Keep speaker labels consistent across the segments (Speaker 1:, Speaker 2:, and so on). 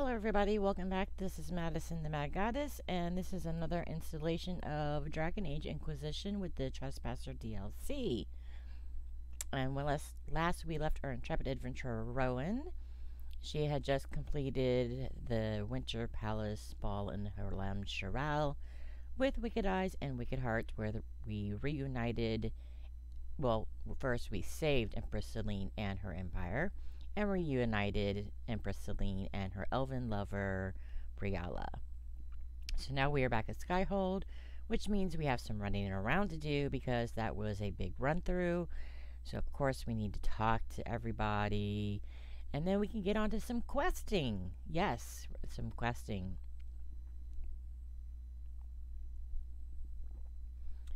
Speaker 1: Everybody, welcome back. This is Madison the Mad Goddess, and this is another installation of Dragon Age Inquisition with the Trespasser DLC. And when last we left our intrepid adventurer Rowan, she had just completed the Winter Palace Ball in Harlem Charal with Wicked Eyes and Wicked Heart, where we reunited. Well, first we saved Empress Celine and her empire, and reunited Empress Celine and her elven lover, Briala. So now we are back at Skyhold, which means we have some running around to do because that was a big run-through. So, of course, we need to talk to everybody, and then we can get on to some questing. Yes, some questing.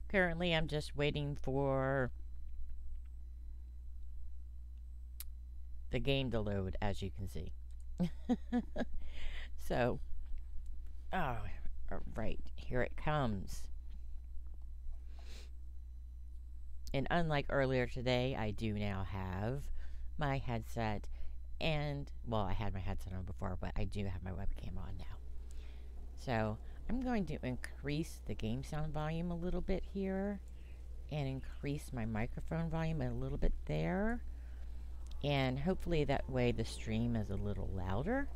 Speaker 1: Currently, I'm just waiting for the game to load, as you can see. So, right, here it comes. And unlike earlier today, I do now have my headset, and, well, I had my headset on before, but I do have my webcam on now. So, I'm going to increase the game sound volume a little bit here, and increase my microphone volume a little bit there. And hopefully that way the stream is a little louder.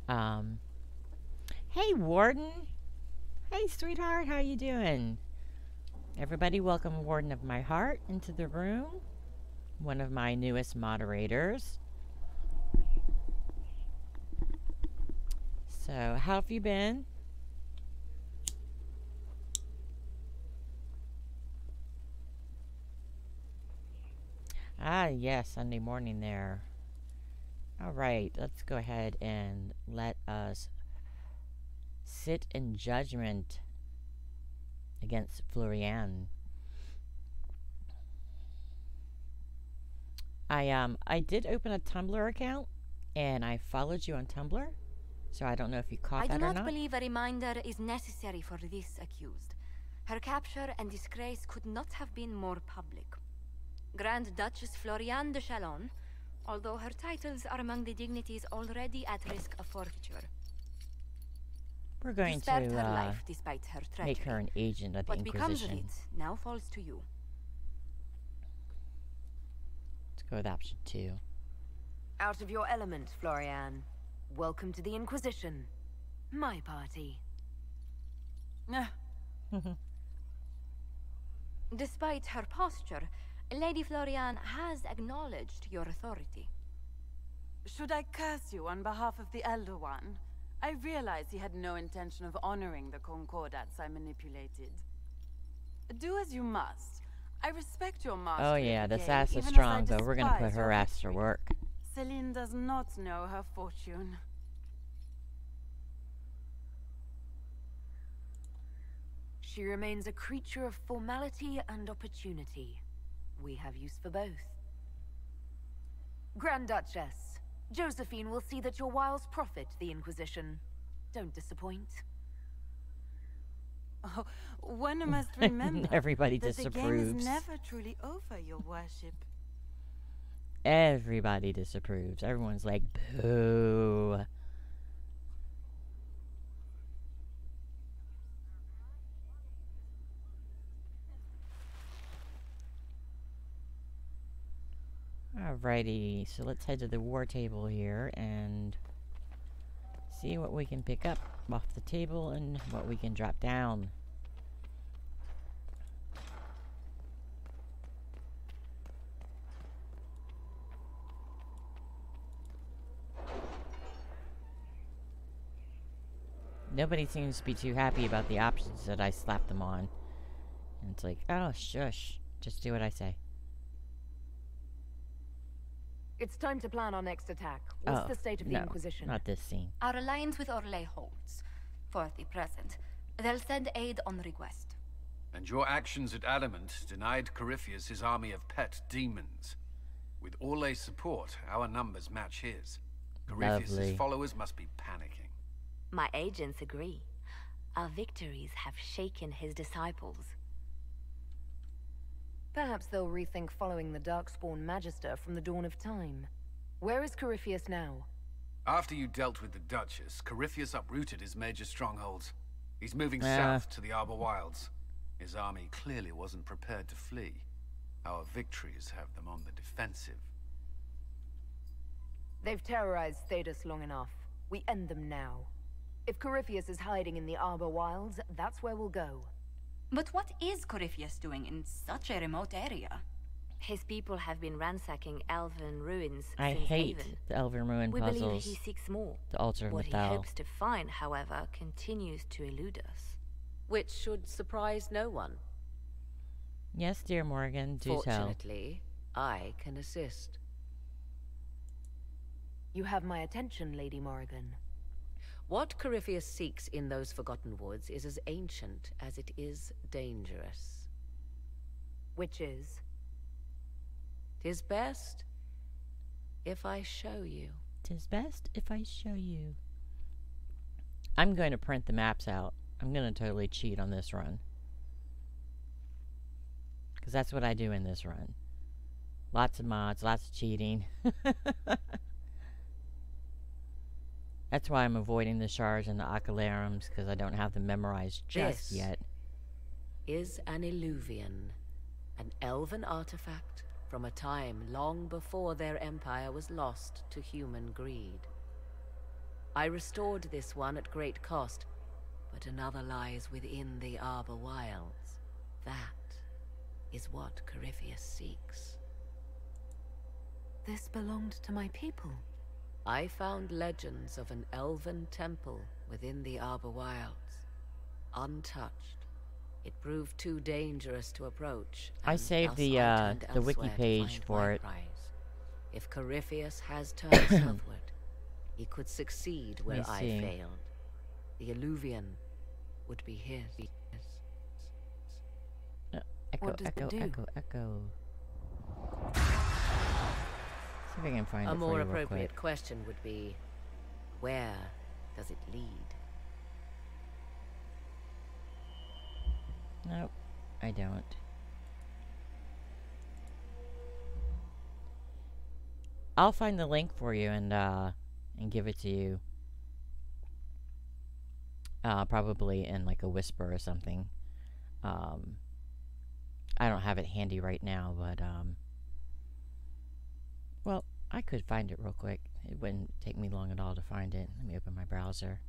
Speaker 1: Hey, Warden. Hey, sweetheart. How you doing? Everybody, welcome Warden of my heart into the room. One of my newest moderators. So, how have you been? Ah, yes, Sunday morning there. Alright, let's go ahead and let us sit in judgment against Florian. I did open a Tumblr account, and I followed you on Tumblr, so I don't know if you caught that or not.
Speaker 2: I do not believe a reminder is necessary for this accused. Her capture and disgrace could not have been more public. Grand Duchess Florian de Chalon, although her titles are among the dignities already at risk of forfeiture.
Speaker 1: We're going to
Speaker 2: her life despite her treachery.
Speaker 1: make her an agent of the Inquisition.
Speaker 2: What becomes of it now falls to you.
Speaker 1: Let's go with option 2.
Speaker 3: Out of your element, Florian. Welcome to the Inquisition. My party.
Speaker 2: Despite her posture, Lady Florian has acknowledged your authority.
Speaker 4: Should I curse you on behalf of the Elder One? I realize he had no intention of honoring the concordats I manipulated. Do as you must. I respect your master.
Speaker 1: Oh yeah, the sass is strong, though. We're gonna put her ass to work.
Speaker 4: Celine does not know her fortune.
Speaker 3: She remains a creature of formality and opportunity. We have use for both. Grand Duchess, Josephine will see that your wiles profit the Inquisition. Don't disappoint.
Speaker 4: Oh, one must remember
Speaker 1: Everybody
Speaker 4: that
Speaker 1: disapproves.
Speaker 4: the game is never truly over, your worship.
Speaker 1: Everybody disapproves. Everyone's like, boo. Alrighty, so let's head to the war table here and see what we can pick up off the table and what we can drop down. Nobody seems to be too happy about the options that I slapped them on. And it's like, oh, shush. Just do what I say.
Speaker 3: It's time to plan our next attack. What's the state of the Inquisition?
Speaker 1: Not this scene.
Speaker 2: Our alliance with Orlais holds. For the present. They'll send aid on request.
Speaker 5: And your actions at Adamant denied Corypheus his army of pet demons. With Orlais' support, our numbers match his. Corypheus' followers must be panicking.
Speaker 6: My agents agree. Our victories have shaken his disciples.
Speaker 3: Perhaps they'll rethink following the Darkspawn Magister from the dawn of time. Where is Corypheus now?
Speaker 5: After you dealt with the Duchess, Corypheus uprooted his major strongholds. He's moving south to the Arbor Wilds. His army clearly wasn't prepared to flee. Our victories have them on the defensive.
Speaker 3: They've terrorized Thedas long enough. We end them now. If Corypheus is hiding in the Arbor Wilds, that's where we'll go.
Speaker 2: But what is Corypheus doing in such a remote area?
Speaker 6: His people have been ransacking elven ruins
Speaker 1: I
Speaker 6: since
Speaker 1: hate
Speaker 6: Haven.
Speaker 1: the elven ruin
Speaker 6: We
Speaker 1: puzzles.
Speaker 6: believe he seeks more.
Speaker 1: The altar of
Speaker 6: What he
Speaker 1: Nathal.
Speaker 6: hopes to find, however, continues to elude us.
Speaker 7: Which should surprise no one.
Speaker 1: Yes, dear Morrigan, do tell.
Speaker 7: Fortunately, I can assist.
Speaker 3: You have my attention, Lady Morrigan.
Speaker 7: What Corypheus seeks in those Forgotten Woods is as ancient as it is dangerous.
Speaker 3: Which is?
Speaker 7: 'Tis best if I show you.
Speaker 1: 'Tis best if I show you. I'm going to print the maps out. I'm going to totally cheat on this run. Because that's what I do in this run. Lots of mods, lots of cheating. That's why I'm avoiding the shards and the ocularums, because I don't have them memorized just yet.
Speaker 7: Is an Eluvian, an elven artifact from a time long before their empire was lost to human greed. I restored this one at great cost, but another lies within the Arbor Wilds. That is what Corypheus seeks.
Speaker 3: This belonged to my people.
Speaker 7: I found legends of an elven temple within the Arbor Wilds, untouched. It proved too dangerous to approach.
Speaker 1: I saved the wiki page for it.
Speaker 7: If Corypheus has turned southward, he could succeed where I failed. The Eluvian would be his.
Speaker 1: Echo, echo. See if I can find it
Speaker 7: A
Speaker 1: for
Speaker 7: more
Speaker 1: you real
Speaker 7: appropriate
Speaker 1: quick.
Speaker 7: question would be, where does it lead?
Speaker 1: Nope, I don't. I'll find the link for you and give it to you. Probably in like a whisper or something. I don't have it handy right now, but well, I could find it real quick. It wouldn't take me long at all to find it. Let me open my browser.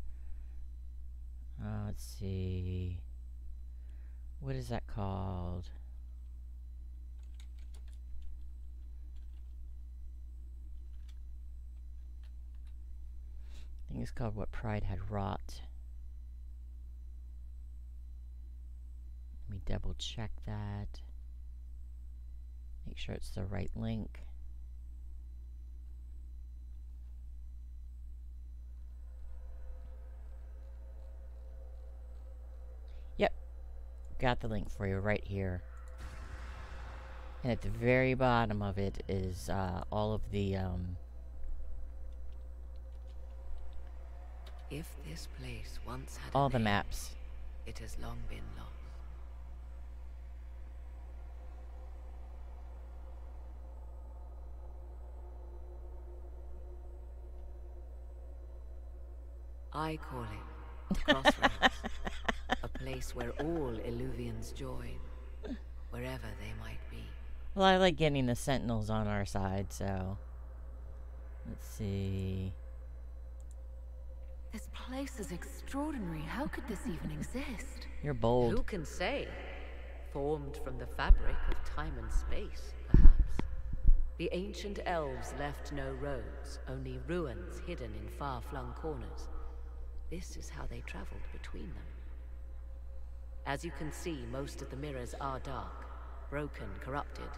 Speaker 1: Let's see. What is that called? I think it's called What Pride Had Wrought. Let me double check that. Make sure it's the right link. Yep. Got the link for you right here. And at the very bottom of it is all of the
Speaker 7: If this place once had
Speaker 1: all
Speaker 7: a
Speaker 1: the
Speaker 7: name,
Speaker 1: maps.
Speaker 7: it has long been lost. I call it the Crossroads, a place where all Eluvians join, wherever they might be.
Speaker 1: Well, I like getting the sentinels on our side, so... Let's see...
Speaker 3: This place is extraordinary. How could this even exist?
Speaker 1: You're bold.
Speaker 7: Who can say? Formed from the fabric of time and space, perhaps. The ancient elves left no roads, only ruins hidden in far-flung corners. This is how they traveled between them. As you can see, most of the mirrors are dark, broken, corrupted,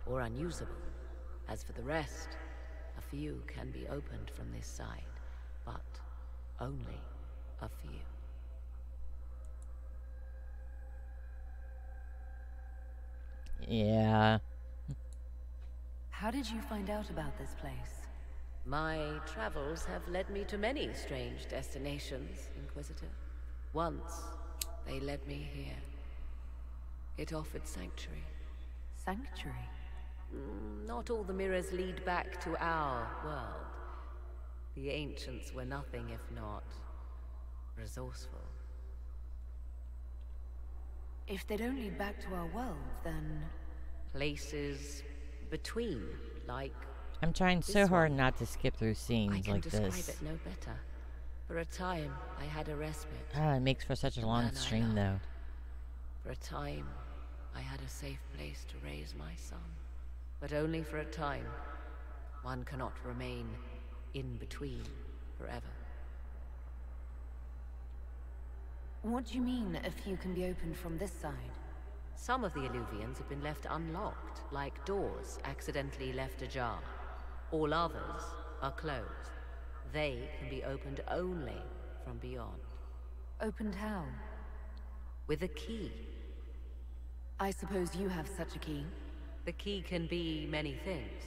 Speaker 7: or unusable. As for the rest, a few can be opened from this side, but only a few.
Speaker 1: Yeah.
Speaker 3: How did you find out about this place?
Speaker 7: My travels have led me to many strange destinations, Inquisitor. Once, they led me here. It offered sanctuary.
Speaker 3: Sanctuary?
Speaker 7: Not all the mirrors lead back to our world. The ancients were nothing if not resourceful.
Speaker 3: If they don't lead back to our world, then...
Speaker 7: Places between, like...
Speaker 1: I'm trying so
Speaker 7: This
Speaker 1: hard
Speaker 7: one.
Speaker 1: not to skip through
Speaker 7: I
Speaker 1: scenes
Speaker 7: can
Speaker 1: like
Speaker 7: describe
Speaker 1: this.
Speaker 7: it no better. For a time, I had a respite.
Speaker 1: Ah, it makes for such a long
Speaker 7: man I
Speaker 1: stream, though.
Speaker 7: loved. For a time, I had a safe place to raise my son. But only for a time. One cannot remain in between forever.
Speaker 3: What do you mean, a few can be opened from this side?
Speaker 7: Some of the Eluvians have been left unlocked, like doors accidentally left ajar. All others are closed. They can be opened only from beyond.
Speaker 3: Opened how?
Speaker 7: With a key.
Speaker 3: I suppose you have such a key.
Speaker 7: The key can be many things.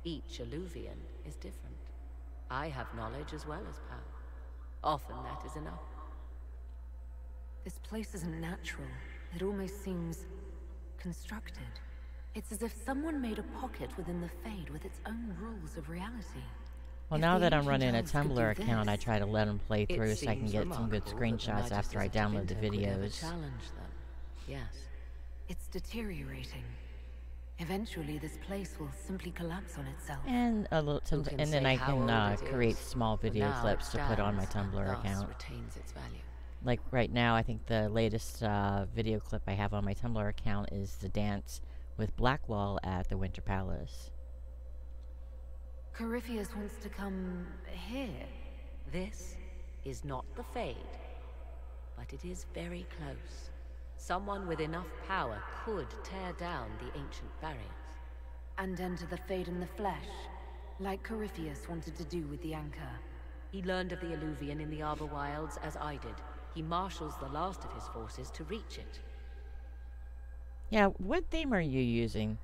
Speaker 7: Each Eluvian is different. I have knowledge as well as power. Often that is enough.
Speaker 3: This place isn't natural. It almost seems... constructed. It's as if someone made a pocket within the Fade with its own rules of reality.
Speaker 1: Well,
Speaker 3: If
Speaker 1: now
Speaker 3: the
Speaker 1: that I'm
Speaker 3: ancient
Speaker 1: running a
Speaker 3: elves could do
Speaker 1: Tumblr account, I
Speaker 3: this-
Speaker 1: try to let them play
Speaker 7: It
Speaker 1: through so I can
Speaker 7: seems
Speaker 1: get some good
Speaker 7: remarkable that the
Speaker 1: screenshots after I
Speaker 7: Magisters of
Speaker 1: download the
Speaker 7: Tevinter could ever
Speaker 1: videos.
Speaker 7: challenge them. Yes.
Speaker 3: It's deteriorating. Eventually, this place will simply collapse on itself.
Speaker 1: And a little,
Speaker 7: Who can
Speaker 1: and then
Speaker 7: say
Speaker 1: I
Speaker 7: how
Speaker 1: can
Speaker 7: old it
Speaker 1: create
Speaker 7: is?
Speaker 1: small
Speaker 7: For
Speaker 1: video
Speaker 7: now
Speaker 1: clips
Speaker 7: it
Speaker 1: to put on my
Speaker 7: stands and
Speaker 1: Tumblr
Speaker 7: thus
Speaker 1: account.
Speaker 7: retains its value.
Speaker 1: Like right now, I think the latest video clip I have on my Tumblr account is the dance with Blackwall at the Winter Palace.
Speaker 3: Corypheus wants to come here.
Speaker 7: This is not the Fade, but it is very close. Someone with enough power could tear down the ancient barriers.
Speaker 3: And enter the Fade in the flesh, like Corypheus wanted to do with the Anchor.
Speaker 7: He learned of the Eluvian in the Arbor Wilds as I did. He marshals the last of his forces to reach it.
Speaker 1: Yeah, what theme are you using?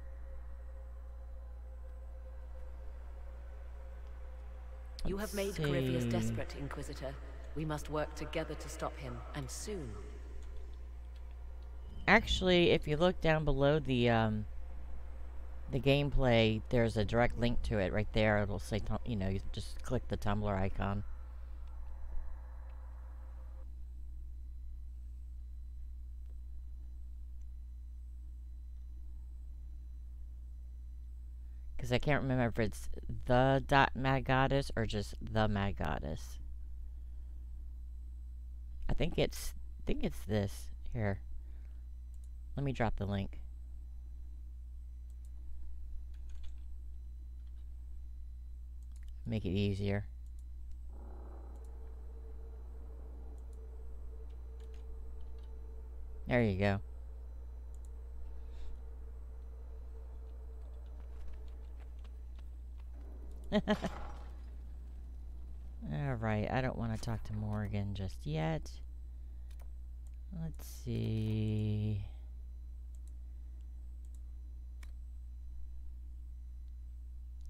Speaker 7: You have made
Speaker 1: Let's
Speaker 7: Corypheus
Speaker 1: see.
Speaker 7: desperate, Inquisitor. We must work together to stop him, and soon.
Speaker 1: Actually, if you look down below the gameplay, there's a direct link to it right there. It'll say, you know, you just click the Tumblr icon. Because I can't remember if it's the Mad Goddess or just the Mad Goddess. I think it's this. Here. Let me drop the link. Make it easier. There you go. Alright, I don't want to talk to Morrigan just yet. Let's see.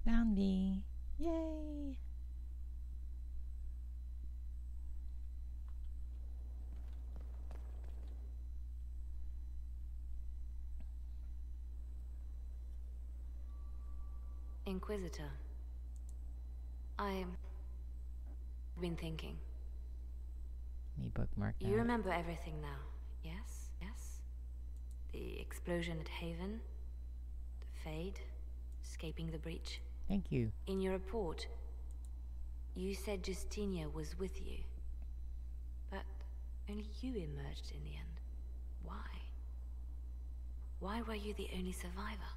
Speaker 1: Found me. Yay!
Speaker 2: Inquisitor. I've been thinking.
Speaker 1: Me bookmark that.
Speaker 2: You remember everything now, yes? Yes? The explosion at Haven?
Speaker 6: Fade, escaping the breach.
Speaker 1: Thank you.
Speaker 6: In your report, you said Justinia was with you. But only you emerged in the end. Why? Why were you the only survivor?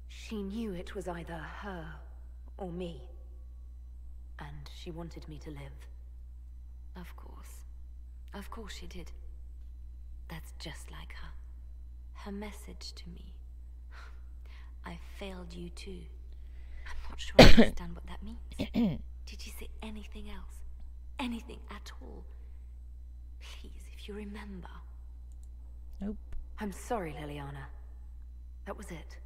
Speaker 3: She knew it was either her or me. And she wanted me to live.
Speaker 6: Of course. Of course she did. That's just like her. Her message to me. I failed you too. I'm not sure I understand what that means. Did you say anything else? Anything at all? Please, if you remember.
Speaker 1: Nope.
Speaker 3: I'm sorry, Liliana. That was it.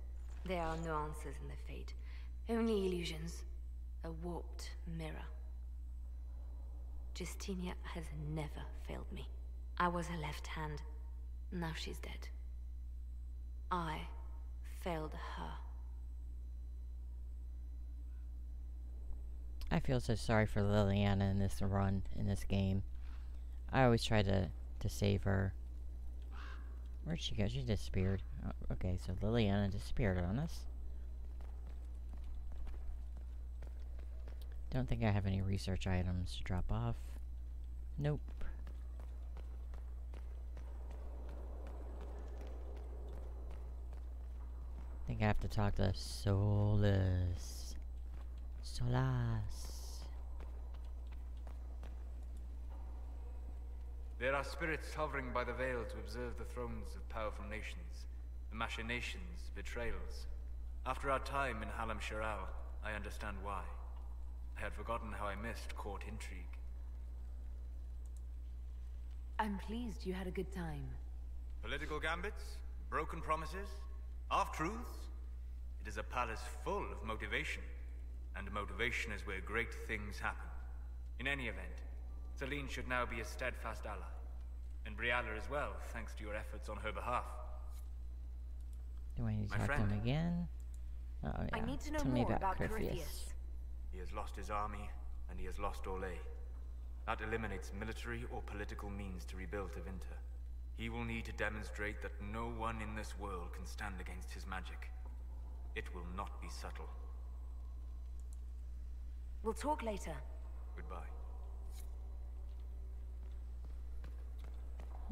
Speaker 6: There are no answers in the Fade. Only illusions. A warped mirror. Justinia has never failed me. I was her left hand. Now she's dead. I failed her.
Speaker 1: I feel so sorry for Liliana in this run, in this game. I always try to save her. Where'd she go? She disappeared. Oh, okay, so Liliana disappeared on us. Don't think I have any research items to drop off. Nope. Think I have to talk to Solas.
Speaker 8: There are spirits hovering by the veil to observe the thrones of powerful nations, the machinations, betrayals. After our time in Halam Shiral, I understand why. I had forgotten how I missed court intrigue.
Speaker 3: I'm pleased you had a good time.
Speaker 8: Political gambits, broken promises, half-truths. It is a palace full of motivation, and motivation is where great things happen. In any event, Celine should now be a steadfast ally, and Brialla as well, thanks to your efforts on her behalf.
Speaker 1: Do I need to
Speaker 8: My
Speaker 1: talk to him
Speaker 8: friend.
Speaker 1: again? Oh, yeah.
Speaker 3: I need to know
Speaker 1: Tell me
Speaker 3: more
Speaker 1: about
Speaker 3: about
Speaker 1: Corypheus.
Speaker 3: Corypheus.
Speaker 8: He has lost his army, and he has lost Orlais. That eliminates military or political means to rebuild Tevinter. He will need to demonstrate that no one in this world can stand against his magic. It will not be subtle.
Speaker 3: We'll talk later.
Speaker 8: Goodbye.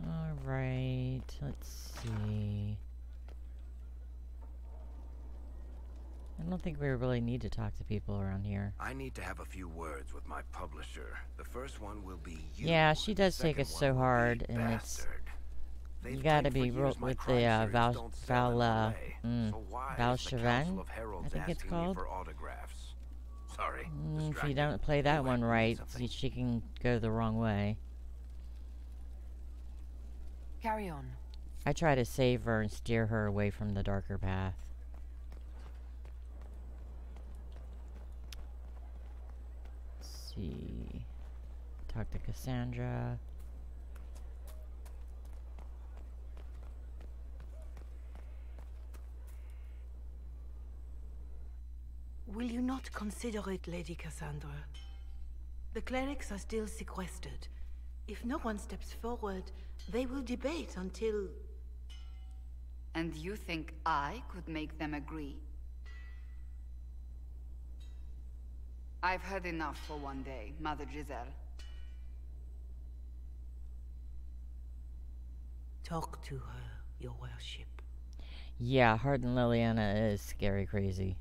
Speaker 1: Alright, let's see. I don't think we really need to talk to people around here.
Speaker 9: I need to have a few words with my publisher. The first one will be you.
Speaker 1: Yeah, she does
Speaker 9: The
Speaker 1: take us
Speaker 9: second
Speaker 1: so
Speaker 9: one will
Speaker 1: hard,
Speaker 9: be
Speaker 1: and it's...
Speaker 9: Bastard.
Speaker 1: You
Speaker 9: They've
Speaker 1: gotta
Speaker 9: claimed for
Speaker 1: be
Speaker 9: years my
Speaker 1: with
Speaker 9: crime
Speaker 1: the
Speaker 9: series
Speaker 1: Val,
Speaker 9: don't sell in LA. So why is the
Speaker 1: Valchevan,
Speaker 9: Council of Heralds
Speaker 1: I think it's
Speaker 9: asking me
Speaker 1: called.
Speaker 9: for autographs? Sorry.
Speaker 1: If you
Speaker 9: distracted.
Speaker 1: don't play that
Speaker 9: You
Speaker 1: one
Speaker 9: might read
Speaker 1: right,
Speaker 9: something.
Speaker 1: she can go the wrong way.
Speaker 3: Carry on.
Speaker 1: I try to save her and steer her away from the darker path. Let's see. Talk to Cassandra.
Speaker 10: Will you not consider it, Lady Cassandra? The clerics are still sequestered. If no one steps forward, they will debate until...
Speaker 11: And you think I could make them agree? I've heard enough for one day, Mother Giselle.
Speaker 10: Talk to her, your worship.
Speaker 1: Yeah, Hardin Liliana is scary crazy.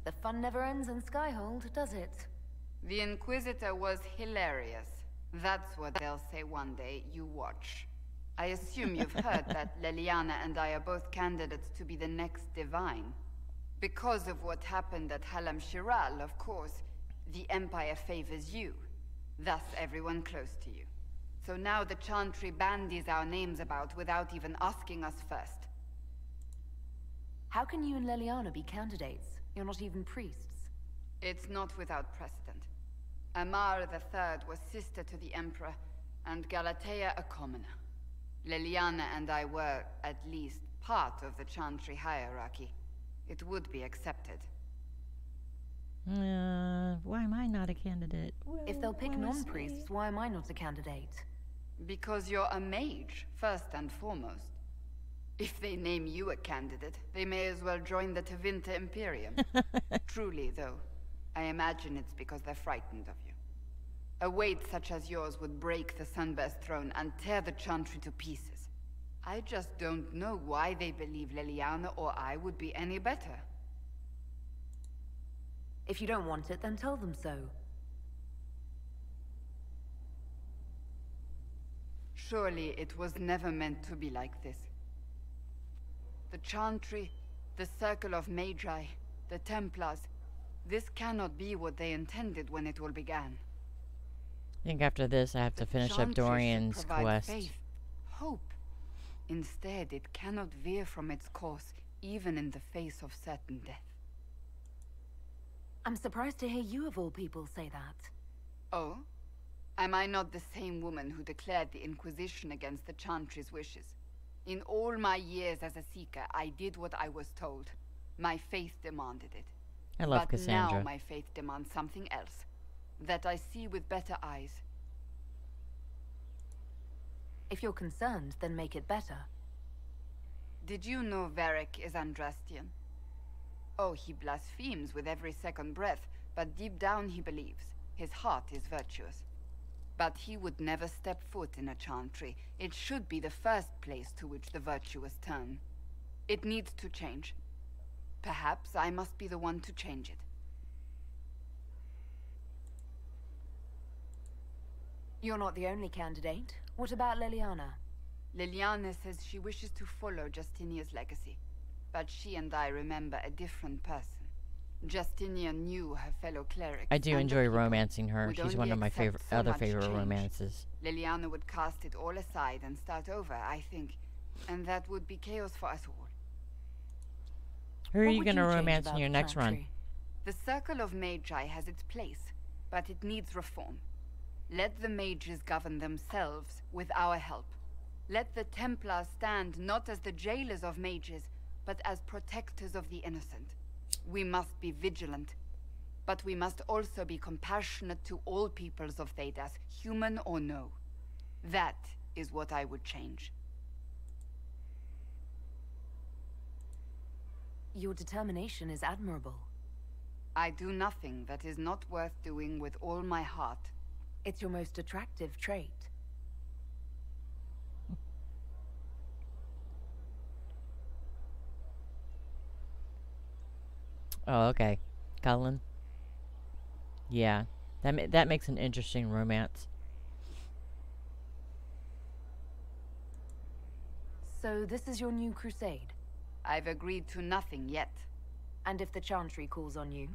Speaker 3: The fun never ends in Skyhold, does it?
Speaker 11: The Inquisitor was hilarious. That's what they'll say one day, you watch. I assume you've heard that Liliana and I are both candidates to be the next Divine. Because of what happened at Halam Shiral, of course, the Empire favors you. Thus everyone close to you. So now the Chantry bandies our names about without even asking us first.
Speaker 3: How can you and Liliana be candidates? You're not even priests.
Speaker 11: It's not without precedent. Amar III was sister to the Emperor, and Galatea a commoner. Liliana and I were, at least, part of the Chantry hierarchy. It would be accepted.
Speaker 1: Why am I not a candidate?
Speaker 3: If they'll pick
Speaker 1: Where's
Speaker 3: non-priests, why am I not a candidate?
Speaker 11: Because you're a mage, first and foremost. If they name you a candidate, they may as well join the Tevinter Imperium. Truly, though, I imagine it's because they're frightened of you. A weight such as yours would break the Sunburst throne and tear the Chantry to pieces. I just don't know why they believe Leliana or I would be any better.
Speaker 3: If you don't want it, then tell them so.
Speaker 11: Surely it was never meant to be like this. The Chantry, the Circle of Magi, the Templars, this cannot be what they intended when it all began.
Speaker 1: I think after this I have to finish up Dorian's quest.
Speaker 11: Faith, hope. Instead, it cannot veer from its course, even in the face of certain death.
Speaker 3: I'm surprised to hear you of all people say that.
Speaker 11: Oh? Am I not the same woman who declared the Inquisition against the Chantry's wishes? In all my years as a Seeker, I did what I was told. My faith demanded it.
Speaker 1: I love
Speaker 11: but
Speaker 1: Cassandra.
Speaker 11: Now my faith demands something else. That I see with better eyes.
Speaker 3: If you're concerned, then make it better.
Speaker 11: Did you know Varric is Andrastian? Oh, he blasphemes with every second breath, but deep down he believes. His heart is virtuous. But he would never step foot in a Chantry. It should be the first place to which the virtuous turn. It needs to change. Perhaps I must be the one to change it.
Speaker 3: You're not the only candidate. What about Leliana?
Speaker 11: Leliana says she wishes to follow Justinia's legacy. But she and I remember a different person. Justinia knew her fellow clerics.
Speaker 1: I do enjoy romancing her. She's one of my other favorite
Speaker 11: change.
Speaker 1: romances.
Speaker 11: Leliana would cast it all aside and start over, I think. And that would be chaos for us all.
Speaker 1: Who are you going to romance in your next run?
Speaker 11: The Circle of Magi has its place, but it needs reform. Let the mages govern themselves with our help. Let the Templars stand not as the jailers of mages, but as protectors of the innocent. We must be vigilant, but we must also be compassionate to all peoples of Thedas, human or no. That is what I would change.
Speaker 3: Your determination is admirable.
Speaker 11: I do nothing that is not worth doing with all my heart.
Speaker 3: It's your most attractive trait.
Speaker 1: Oh, okay. Cullen. Yeah. That makes an interesting romance.
Speaker 3: So this is your new crusade?
Speaker 11: I've agreed to nothing yet.
Speaker 3: And if the Chantry calls on you?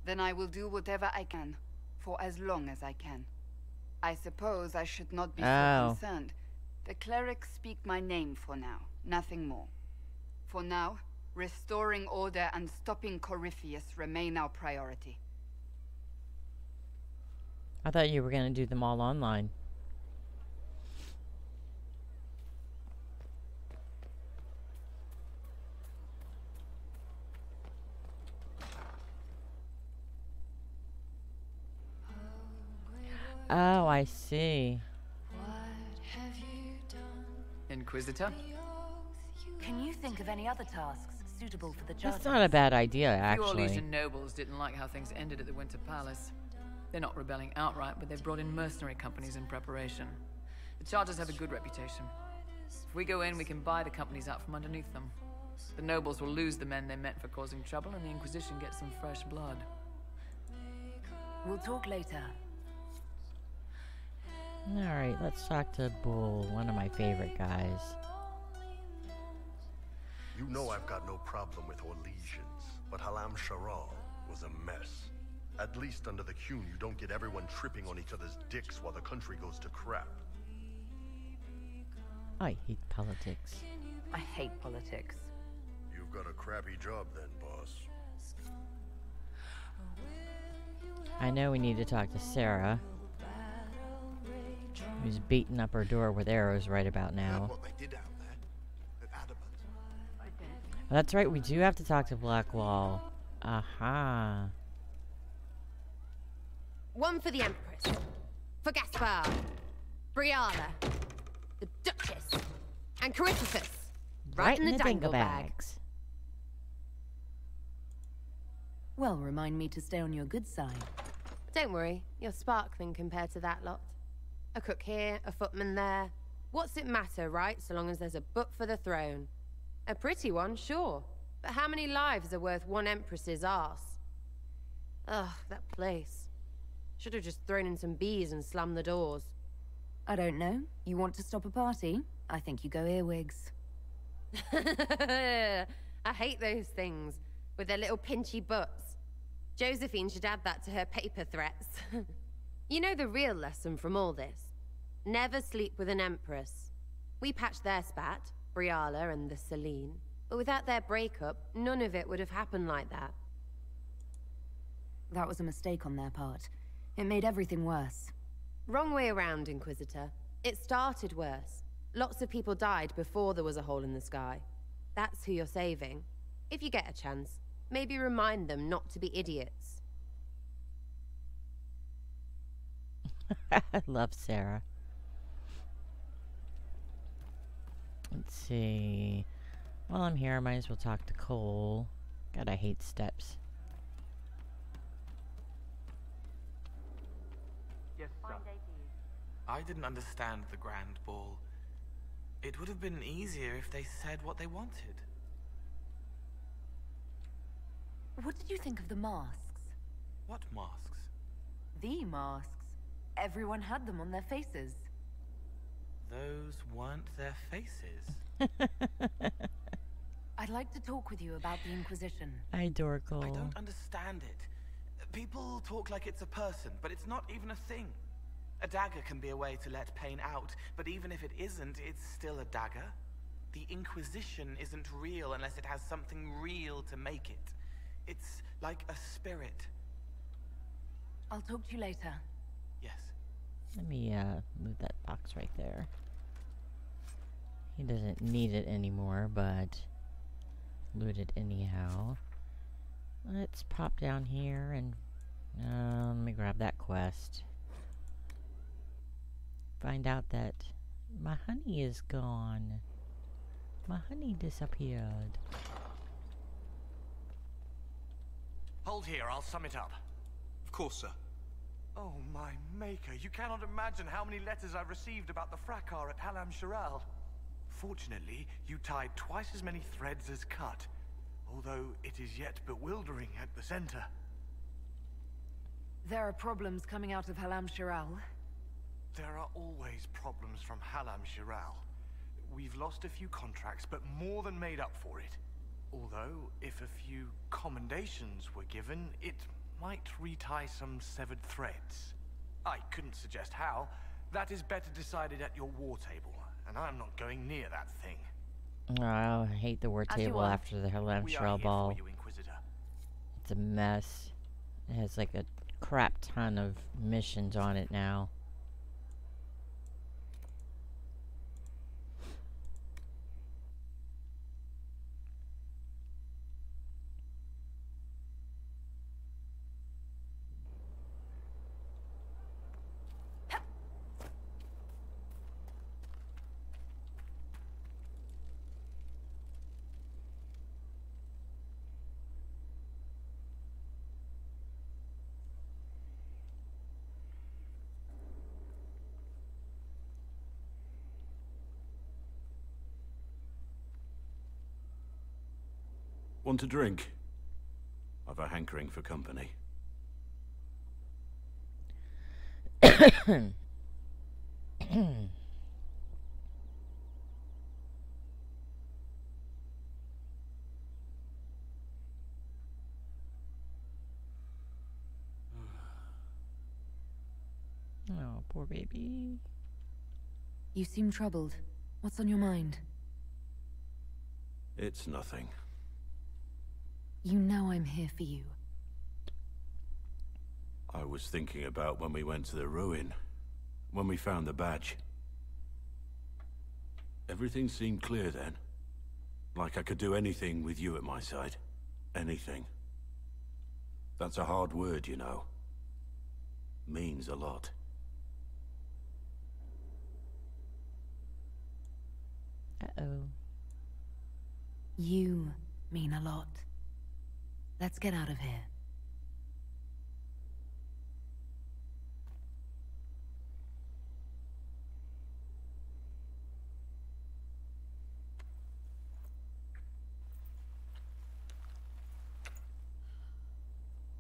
Speaker 11: Then I will do whatever I can, for as long as I can. I suppose I should not be so concerned. The clerics speak my name for now, nothing more. For now, restoring order and stopping Corypheus remain our priority.
Speaker 1: I thought you were going to do them all online. Oh, I see.
Speaker 12: Inquisitor?
Speaker 3: Can you think of any other tasks suitable for the Charter?
Speaker 1: That's not a bad idea,
Speaker 12: Few
Speaker 1: actually.
Speaker 12: Orlesian nobles didn't like how things ended at the Winter Palace. They're not rebelling outright, but they've brought in mercenary companies in preparation. The Charters have a good reputation. If we go in, we can buy the companies out from underneath them. The nobles will lose the men they meant for causing trouble, and the Inquisition gets some fresh blood.
Speaker 3: We'll talk later.
Speaker 1: Alright, let's talk to Bull, one of my favorite guys.
Speaker 9: You know I've got no problem with Orlesians, but Halam Sharal was a mess. At least under the Qun, you don't get everyone tripping on each other's dicks while the country goes to crap.
Speaker 1: I hate politics.
Speaker 3: I hate politics.
Speaker 9: You've got a crappy job then, boss.
Speaker 1: I know we need to talk to Sarah, who's beating up her door with arrows right about now. Oh, that's right, we do have to talk to Blackwall. Aha.
Speaker 13: One for the Empress. For Gaspar. Brianna. the Duchess, and Corypheus.
Speaker 1: Right in the dingle bags.
Speaker 3: Well, remind me to stay on your good side.
Speaker 13: Don't worry, you're sparkling compared to that lot. A cook here, a footman there. What's it matter, right, so long as there's a butt for the throne? A pretty one, sure. But how many lives are worth one empress's arse? Ugh, that place. Should have just thrown in some bees and slammed the doors.
Speaker 3: I don't know. You want to stop a party? I think you go earwigs.
Speaker 13: I hate those things, with their little pinchy butts. Josephine should add that to her paper threats. You know the real lesson from all this? Never sleep with an empress. We patched their spat, Briala and the Selene, but without their breakup, none of it would have happened like that.
Speaker 3: That was a mistake on their part. It made everything worse.
Speaker 13: Wrong way around, Inquisitor. It started worse. Lots of people died before there was a hole in the sky. That's who you're saving. If you get a chance, maybe remind them not to be idiots.
Speaker 1: I love Sarah. Let's see. While I'm here, I might as well talk to Cole. God, I hate steps.
Speaker 14: Yes, sir. I didn't understand the Grand Ball. It would have been easier if they said what they wanted.
Speaker 3: What did you think of the masks?
Speaker 14: What masks?
Speaker 3: The masks. Everyone had them on their faces.
Speaker 14: Those weren't their faces.
Speaker 3: I'd like to talk with you about the Inquisition.
Speaker 1: I adore Cole.
Speaker 14: I don't understand it. People talk like it's a person, but it's not even a thing. A dagger can be a way to let pain out, but even if it isn't, it's still a dagger. The Inquisition isn't real unless it has something real to make it. It's like a spirit.
Speaker 3: I'll talk to you later.
Speaker 14: Yes.
Speaker 1: Let me move that box right there. He doesn't need it anymore, but loot it anyhow. Let's pop down here and let me grab that quest. Find out that my honey is gone. My honey disappeared.
Speaker 15: Hold here, I'll sum it up.
Speaker 16: Of course, sir.
Speaker 15: Oh, my maker, you cannot imagine how many letters I've received about the fracas at Halam Shiral. Fortunately, you tied twice as many threads as cut, although it is yet bewildering at the center.
Speaker 3: There are problems coming out of Halam Shiral.
Speaker 15: There are always problems from Halam Shiral. We've lost a few contracts, but more than made up for it. Although, if a few commendations were given, it might retie some severed threads. I couldn't suggest how. That is better decided at your war table, and I'm not going near that thing.
Speaker 1: Oh, I hate the war table after the Halam Shiral ball. It's a mess. It has like a crap ton of missions on it now.
Speaker 17: Want a drink? I've a hankering for company.
Speaker 1: Oh, poor baby.
Speaker 3: You seem troubled. What's on your mind?
Speaker 17: It's nothing.
Speaker 3: You know I'm here for you.
Speaker 17: I was thinking about when we went to the ruin. When we found the badge. Everything seemed clear then. Like I could do anything with you at my side. Anything. That's a hard word, you know. Means a lot.
Speaker 1: Uh-oh.
Speaker 3: You mean a lot. Let's get out of here.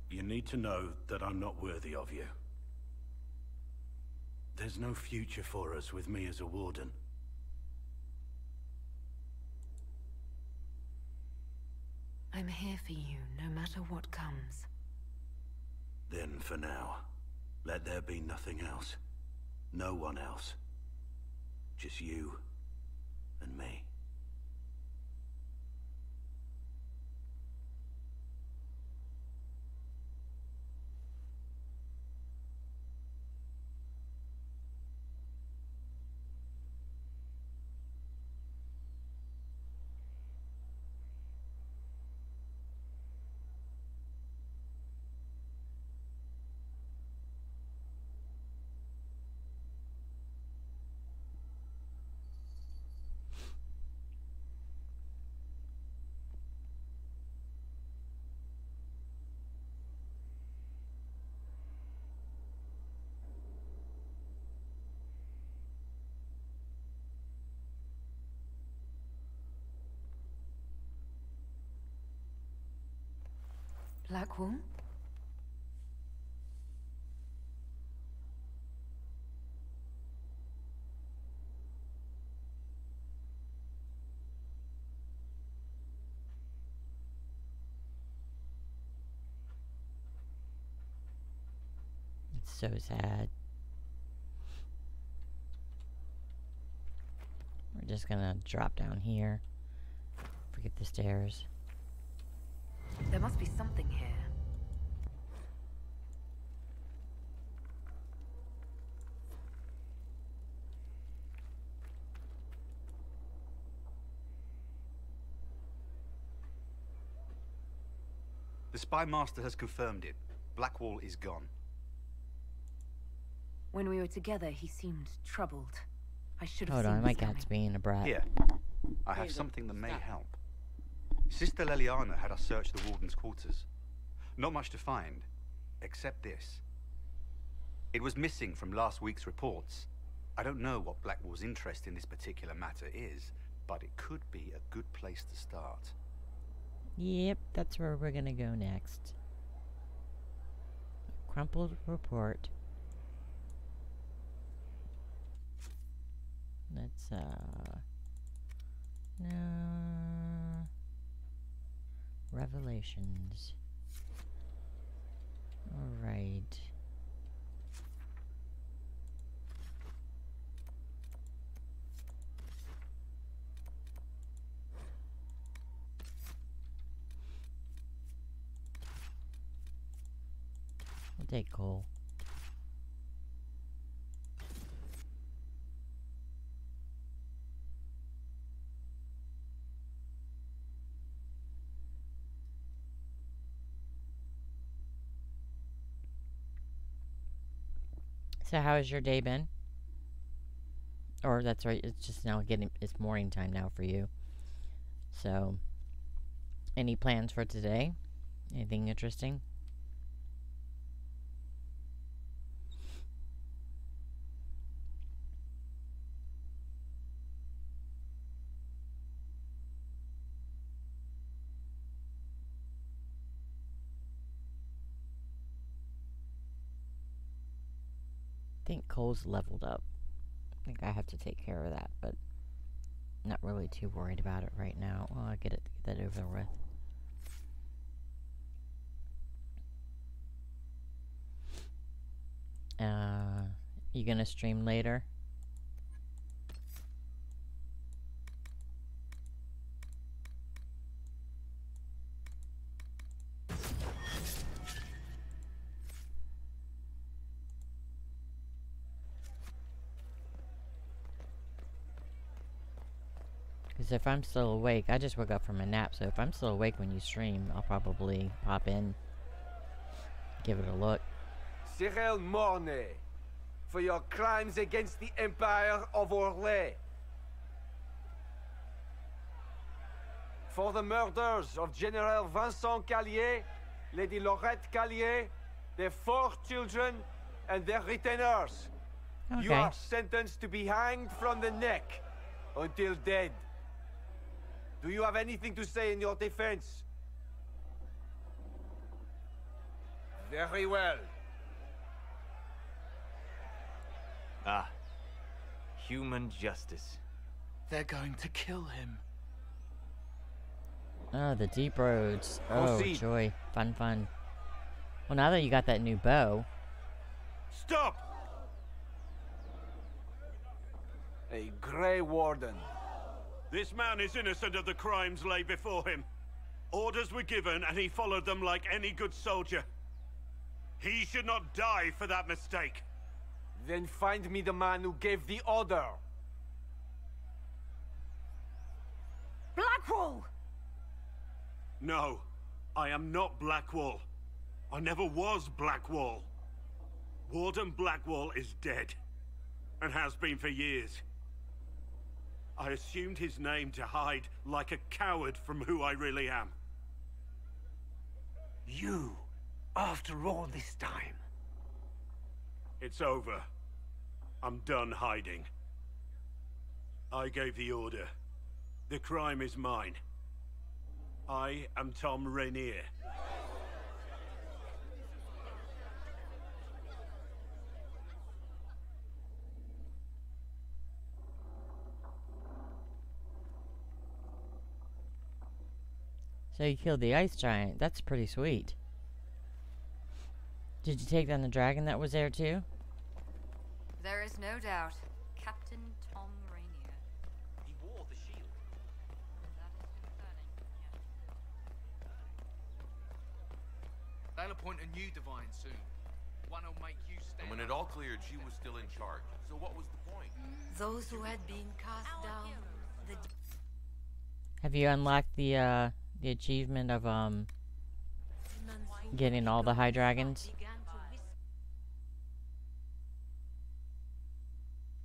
Speaker 17: You need to know that I'm not worthy of you. There's no future for us with me as a warden.
Speaker 3: I'm here for you, no matter what comes.
Speaker 17: Then for now, let there be nothing else. No one else. Just you and me.
Speaker 3: Blackwall?
Speaker 1: It's so sad. We're just gonna drop down here. Forget the stairs.
Speaker 3: There must be something here.
Speaker 16: The spy master has confirmed it. Blackwall is gone.
Speaker 3: When we were together, he seemed troubled. I should have
Speaker 1: Hold
Speaker 3: seen
Speaker 1: on, my
Speaker 3: this
Speaker 1: cat's being a brat.
Speaker 16: Here, I have something that may help. Sister Leliana had us search the warden's quarters. Not much to find, except this. It was missing from last week's reports. I don't know what Blackwall's interest in this particular matter is, but it could be a good place to start.
Speaker 1: Yep, that's where we're gonna go next. Crumpled report. Let's, no. Revelations. Alright. We'll take coal. So how has your day been? Or that's right, it's just now it's morning time now for you. So, any plans for today? Anything interesting? I think Cole's leveled up. I think I have to take care of that, but not really too worried about it right now. Well, I'll get that over with. You gonna stream later? Because if I'm still awake, I just woke up from a nap, so if I'm still awake when you stream, I'll probably pop in, give it a look.
Speaker 18: Cyril Mornay, for your crimes against the Empire of Orlais. For the murders of General Vincent Callier, Lady Laurette Callier, their 4 children, and their retainers.
Speaker 1: Okay.
Speaker 18: You are sentenced to be hanged from the neck until dead. Do you have anything to say in your defense? Very well.
Speaker 8: Ah. Human justice.
Speaker 14: They're going to kill him.
Speaker 1: Oh, the deep roads. Oh,
Speaker 18: Proceed.
Speaker 1: joy. Fun, fun. Well, now that you got that new bow.
Speaker 18: Stop! A Grey Warden.
Speaker 19: This man is innocent of the crimes laid before him. Orders were given and he followed them like any good soldier. He should not die for that mistake.
Speaker 18: Then find me the man who gave the order.
Speaker 10: Blackwall!
Speaker 19: No, I am not Blackwall. I never was Blackwall. Warden Blackwall is dead, and has been for years. I assumed his name to hide like a coward from who I really am.
Speaker 17: You, after all this time.
Speaker 19: It's over. I'm done hiding. I gave the order. The crime is mine. I am Tom Rainier.
Speaker 1: So you killed the ice giant. That's pretty sweet. Did you take down the dragon that was there too?
Speaker 2: There is no doubt. Captain Tom Rainier.
Speaker 14: He wore the shield.
Speaker 20: They'll appoint a new divine soon. One who'll make you stand.
Speaker 21: And when it all cleared, she was still in charge. So what was the point?
Speaker 6: Those who had been cast down.
Speaker 1: Have you unlocked the achievement of getting all the high dragons?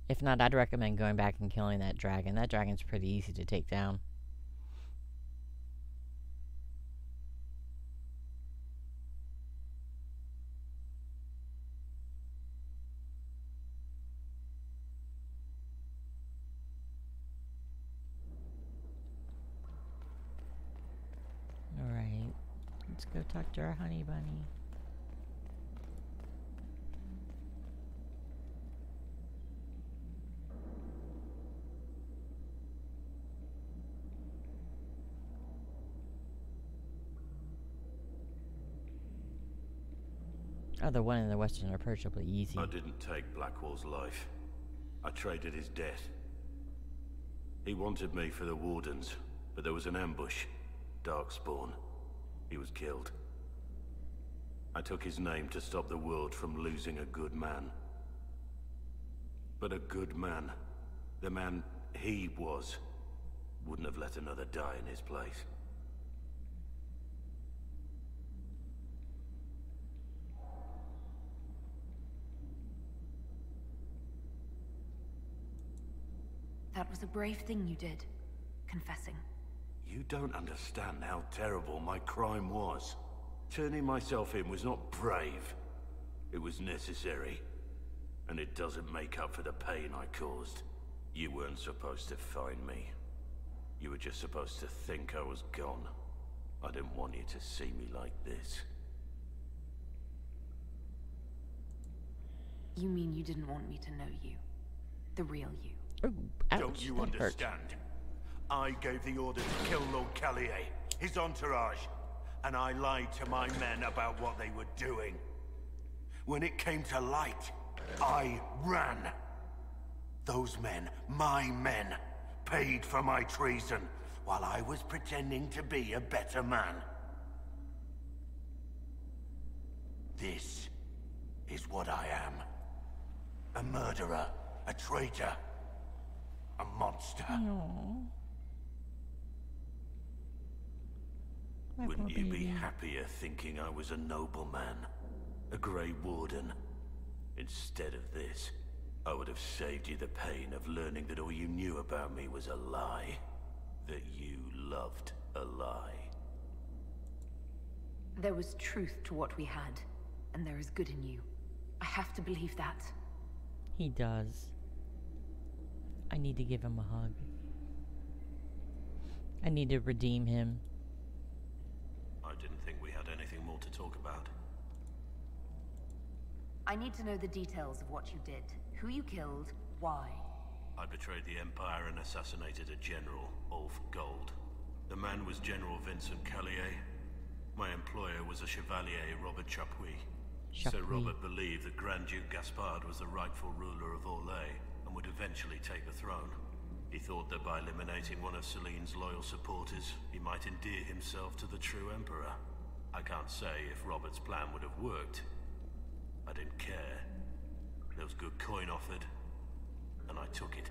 Speaker 1: If not, I'd recommend going back and killing that dragon. That dragon's pretty easy to take down. Alright, let's go talk to our honey bunny. Oh, the one in the western are approachably easy.
Speaker 17: I didn't take Blackwall's life. I traded his death. He wanted me for the Wardens, but there was an ambush. Darkspawn. He was killed. I took his name to stop the world from losing a good man. But a good man, the man he was, wouldn't have let another die in his place.
Speaker 3: That was a brave thing you did, confessing.
Speaker 17: You don't understand how terrible my crime was. Turning myself in was not brave. It was necessary. And it doesn't make up for the pain I caused. You weren't supposed to find me. You were just supposed to think I was gone. I didn't want you to see me like this.
Speaker 3: You mean you didn't want me to know you? The real you?
Speaker 1: Ooh, ouch,
Speaker 17: don't you
Speaker 1: that
Speaker 17: understand?
Speaker 1: hurt.
Speaker 17: I gave the order to kill Lord Callier, his entourage, and I lied to my men about what they were doing. When it came to light, I ran. Those men, my men, paid for my treason, while I was pretending to be a better man. This is what I am. A murderer, a traitor, a monster.
Speaker 1: Aww.
Speaker 17: Wouldn't you be happier thinking I was a nobleman? A Grey Warden? Instead of this, I would have saved you the pain of learning that all you knew about me was a lie. That you loved a A lie.
Speaker 3: There was truth to what we had, and there is good in you. I have to believe that.
Speaker 1: He does. I need to give him a hug. I need to redeem him.
Speaker 17: I didn't think we had anything more to talk about.
Speaker 3: I need to know the details of what you did. Who you killed, why.
Speaker 17: I betrayed the Empire and assassinated a general, all for gold. The man was General Vincent Callier. My employer was a Chevalier, Robert Chapuis. Sir Robert believed that Grand Duke Gaspard was the rightful ruler of Orlais and would eventually take the throne. He thought that by eliminating one of Celine's loyal supporters, he might endear himself to the true Emperor. I can't say if Robert's plan would have worked. I didn't care. There was good coin offered, and I took it.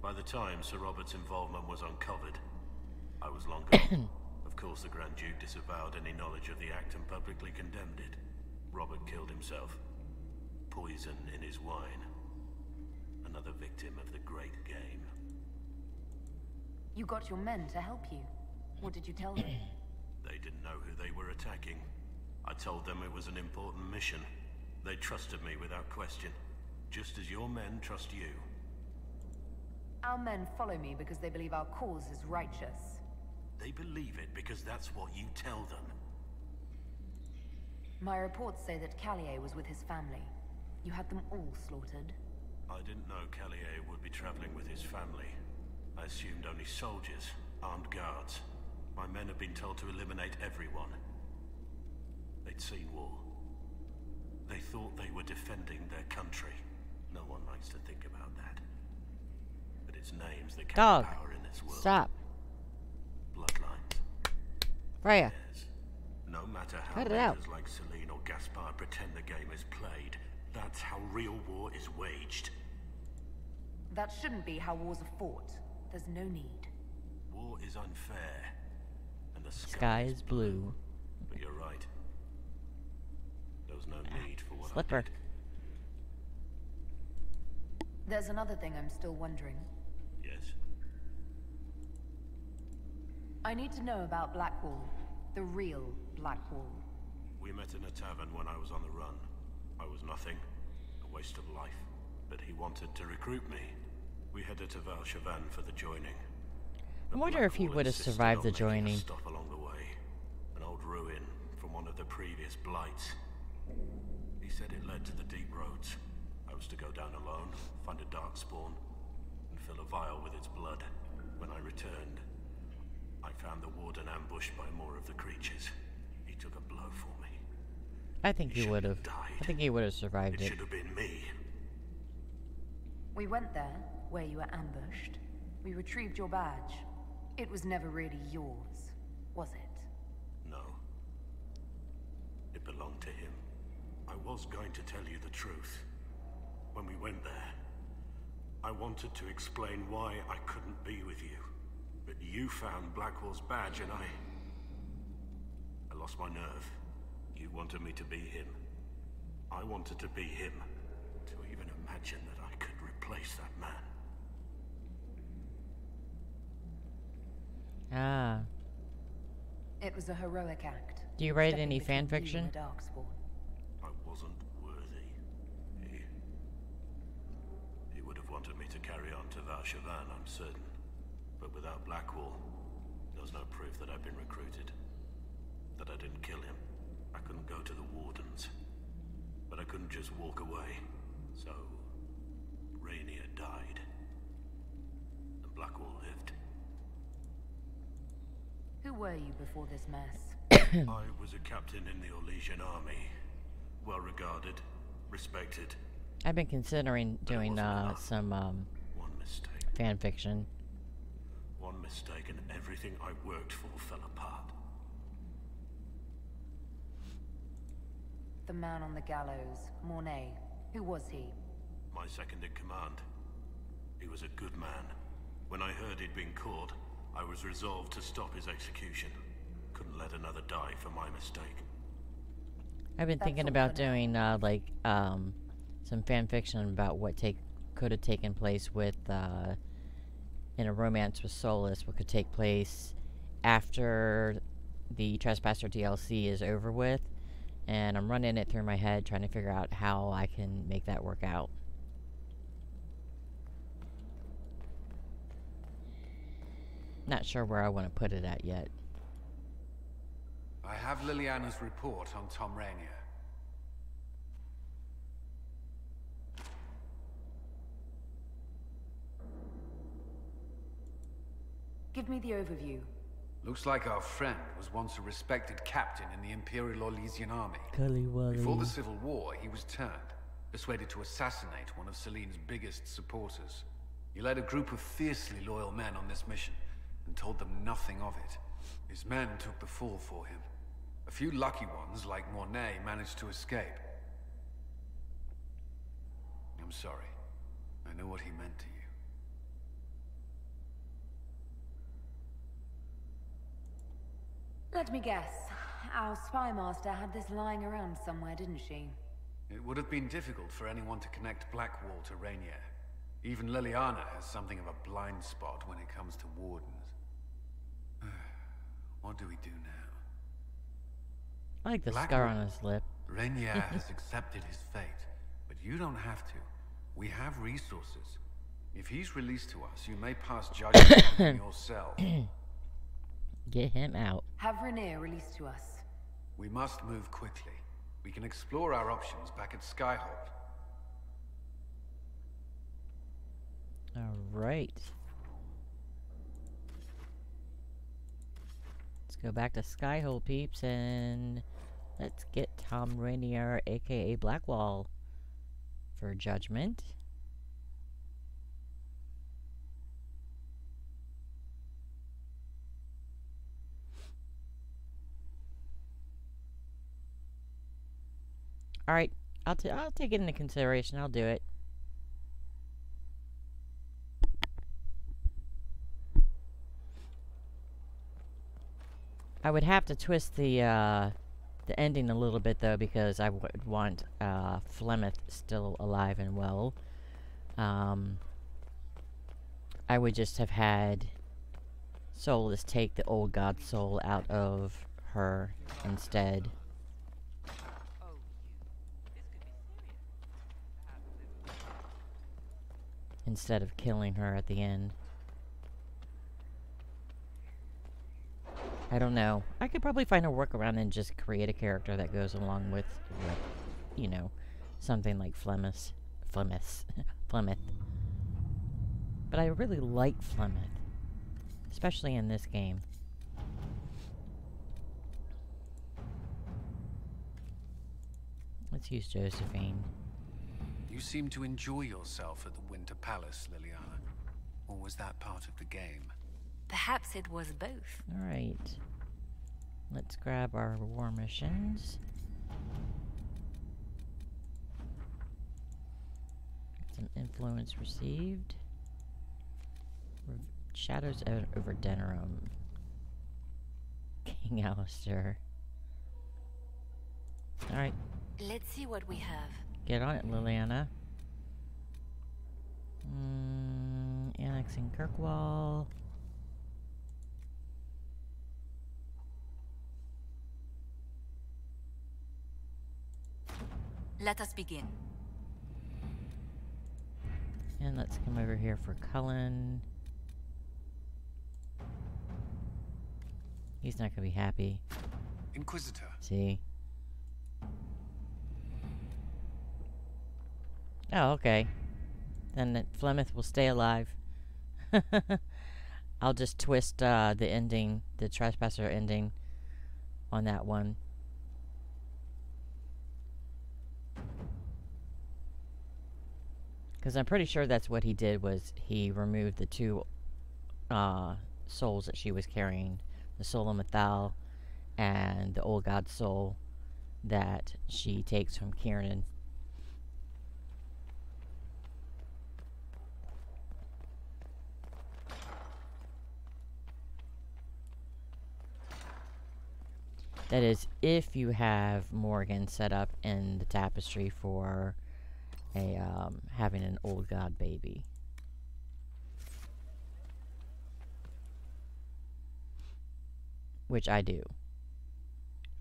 Speaker 17: By the time Sir Robert's involvement was uncovered, I was long gone. Of course, the Grand Duke disavowed any knowledge of the act and publicly condemned it. Robert killed himself. Poison in his wine. Another victim of the great game.
Speaker 3: You got your men to help you. What did you tell them?
Speaker 17: They didn't know who they were attacking. I told them it was an important mission. They trusted me without question. Just as your men trust you.
Speaker 3: Our men follow me because they believe our cause is righteous.
Speaker 17: They believe it because that's what you tell them.
Speaker 3: My reports say that Callier was with his family. You had them all slaughtered.
Speaker 17: I didn't know Callier would be traveling with his family. I assumed only soldiers, armed guards. My men had been told to eliminate everyone. They'd seen war. They thought they were defending their country. No one likes to think about that. But it's names that carry power in this world.
Speaker 1: Stop.
Speaker 17: Bloodlines.
Speaker 1: Freya.
Speaker 17: Yes. No matter how
Speaker 1: Cut it out.
Speaker 17: leaders like Celine or Gaspard pretend the game is played, that's how real war is waged.
Speaker 3: That shouldn't be how wars are fought. There's no need.
Speaker 17: War is unfair, and the
Speaker 1: Sky is blue.
Speaker 17: But you're right. There was no need for what
Speaker 1: Slipper.
Speaker 17: I did.
Speaker 3: There's another thing I'm still wondering.
Speaker 17: Yes?
Speaker 3: I need to know about Blackwall. The real Blackwall.
Speaker 17: We met in a tavern when I was on the run. I was nothing. A waste of life. But he wanted to recruit me. We headed to Valchavan for the joining.
Speaker 1: I wonder if he would have survived the joining.
Speaker 17: Stop along the way. An old ruin from one of the previous blights. He said it led to the deep roads. I was to go down alone, find a dark spawn, and fill a vial with its blood. When I returned, I found the warden ambushed by more of the creatures. He took a blow for me.
Speaker 1: I think he would have. I think he would have survived
Speaker 17: It
Speaker 1: it.
Speaker 17: should have been me.
Speaker 3: We went there, where you were ambushed. We retrieved your badge. It was never really yours, was it?
Speaker 17: No. It belonged to him. I was going to tell you the truth. When we went there, I wanted to explain why I couldn't be with you. But you found Blackwall's badge and I lost my nerve. You wanted me to be him. I wanted to be him. To even imagine that I could replace that man.
Speaker 1: Ah.
Speaker 3: It was a heroic act.
Speaker 1: Do you write
Speaker 3: Stepping
Speaker 1: any
Speaker 3: between
Speaker 1: fan
Speaker 3: you
Speaker 1: fiction?
Speaker 3: and Darkspawn.
Speaker 17: I wasn't worthy. He would have wanted me to carry on to Valchavan, I'm certain. But without Blackwall, there was no proof that I'd been recruited. That I didn't kill him. I couldn't go to the Wardens. But I couldn't just walk away. So, Rainier died. And Blackwall lived.
Speaker 3: Who were you before this mess?
Speaker 17: I was a captain in the Orlesian army. Well regarded, respected.
Speaker 1: I've been considering doing some
Speaker 17: One mistake.
Speaker 1: fan fiction.
Speaker 17: One mistake and everything I worked for fell apart.
Speaker 3: The man on the gallows, Mornay. Who was he?
Speaker 17: My second in command. He was a good man. When I heard he'd been caught, I was resolved to stop his execution. Couldn't let another die for my mistake.
Speaker 1: I've been thinking about doing some fan fiction about what could have taken place with in a romance with Solus. What could take place after the Trespasser DLC is over with, and I'm running it through my head trying to figure out how I can make that work out. Not sure where I want to put it at yet.
Speaker 5: I have Liliana's report on Tom Rainier.
Speaker 3: Give me the overview.
Speaker 5: Looks like our friend was once a respected captain in the Imperial Orlesian army.
Speaker 1: Cully-wally.
Speaker 5: Before the Civil War, he was turned, persuaded to assassinate one of Celine's biggest supporters. He led a group of fiercely loyal men on this mission, and told them nothing of it. His men took the fall for him. A few lucky ones, like Mornay, managed to escape. I'm sorry. I know what he meant to you.
Speaker 3: Let me guess. Our spy master had this lying around somewhere, didn't she?
Speaker 5: It would have been difficult for anyone to connect Blackwall to Rainier. Even Liliana has something of a blind spot when it comes to wardens. What do we do now?
Speaker 1: I like the
Speaker 5: Blackwall.
Speaker 1: scar on his lip.
Speaker 5: Rainier has accepted his fate, but you don't have to. We have resources. If he's released to us, you may pass judgment on him yourself.
Speaker 1: Get him out.
Speaker 3: Have Rainier released to us.
Speaker 5: We must move quickly. We can explore our options back at Skyhold.
Speaker 1: Alright. Let's go back to Skyhold, peeps, and let's get Tom Rainier, aka Blackwall, for judgment. Alright, I'll take it into consideration. I'll do it. I would have to twist the ending a little bit, though, because I would want Flemeth still alive and well. I would just have had Solus take the old god soul out of her instead. Instead of killing her at the end. I don't know. I could probably find a workaround and just create a character that goes along with you know, something like Flemeth. But I really like Flemeth. Especially in this game. Let's use Josephine.
Speaker 5: You seem to enjoy yourself at the Winter Palace, Liliana. Or was that part of the game?
Speaker 6: Perhaps it was both.
Speaker 1: Alright. Let's grab our war missions. Some influence received. Shadows over Denerim. King Alistair. Alright.
Speaker 6: Let's see what we have.
Speaker 1: Get on it, Liliana. Annexing Kirkwall.
Speaker 6: Let us begin.
Speaker 1: And let's come over here for Cullen. He's not gonna be happy.
Speaker 5: Inquisitor.
Speaker 1: See? Oh, okay. Then Flemeth will stay alive. I'll just twist the ending, the Trespasser ending, on that one. Because I'm pretty sure that's what he did, was he removed the two souls that she was carrying. The soul of Mathal and the old god soul that she takes from Kieran. That is, if you have Morrigan set up in the tapestry for a having an old god baby. which I do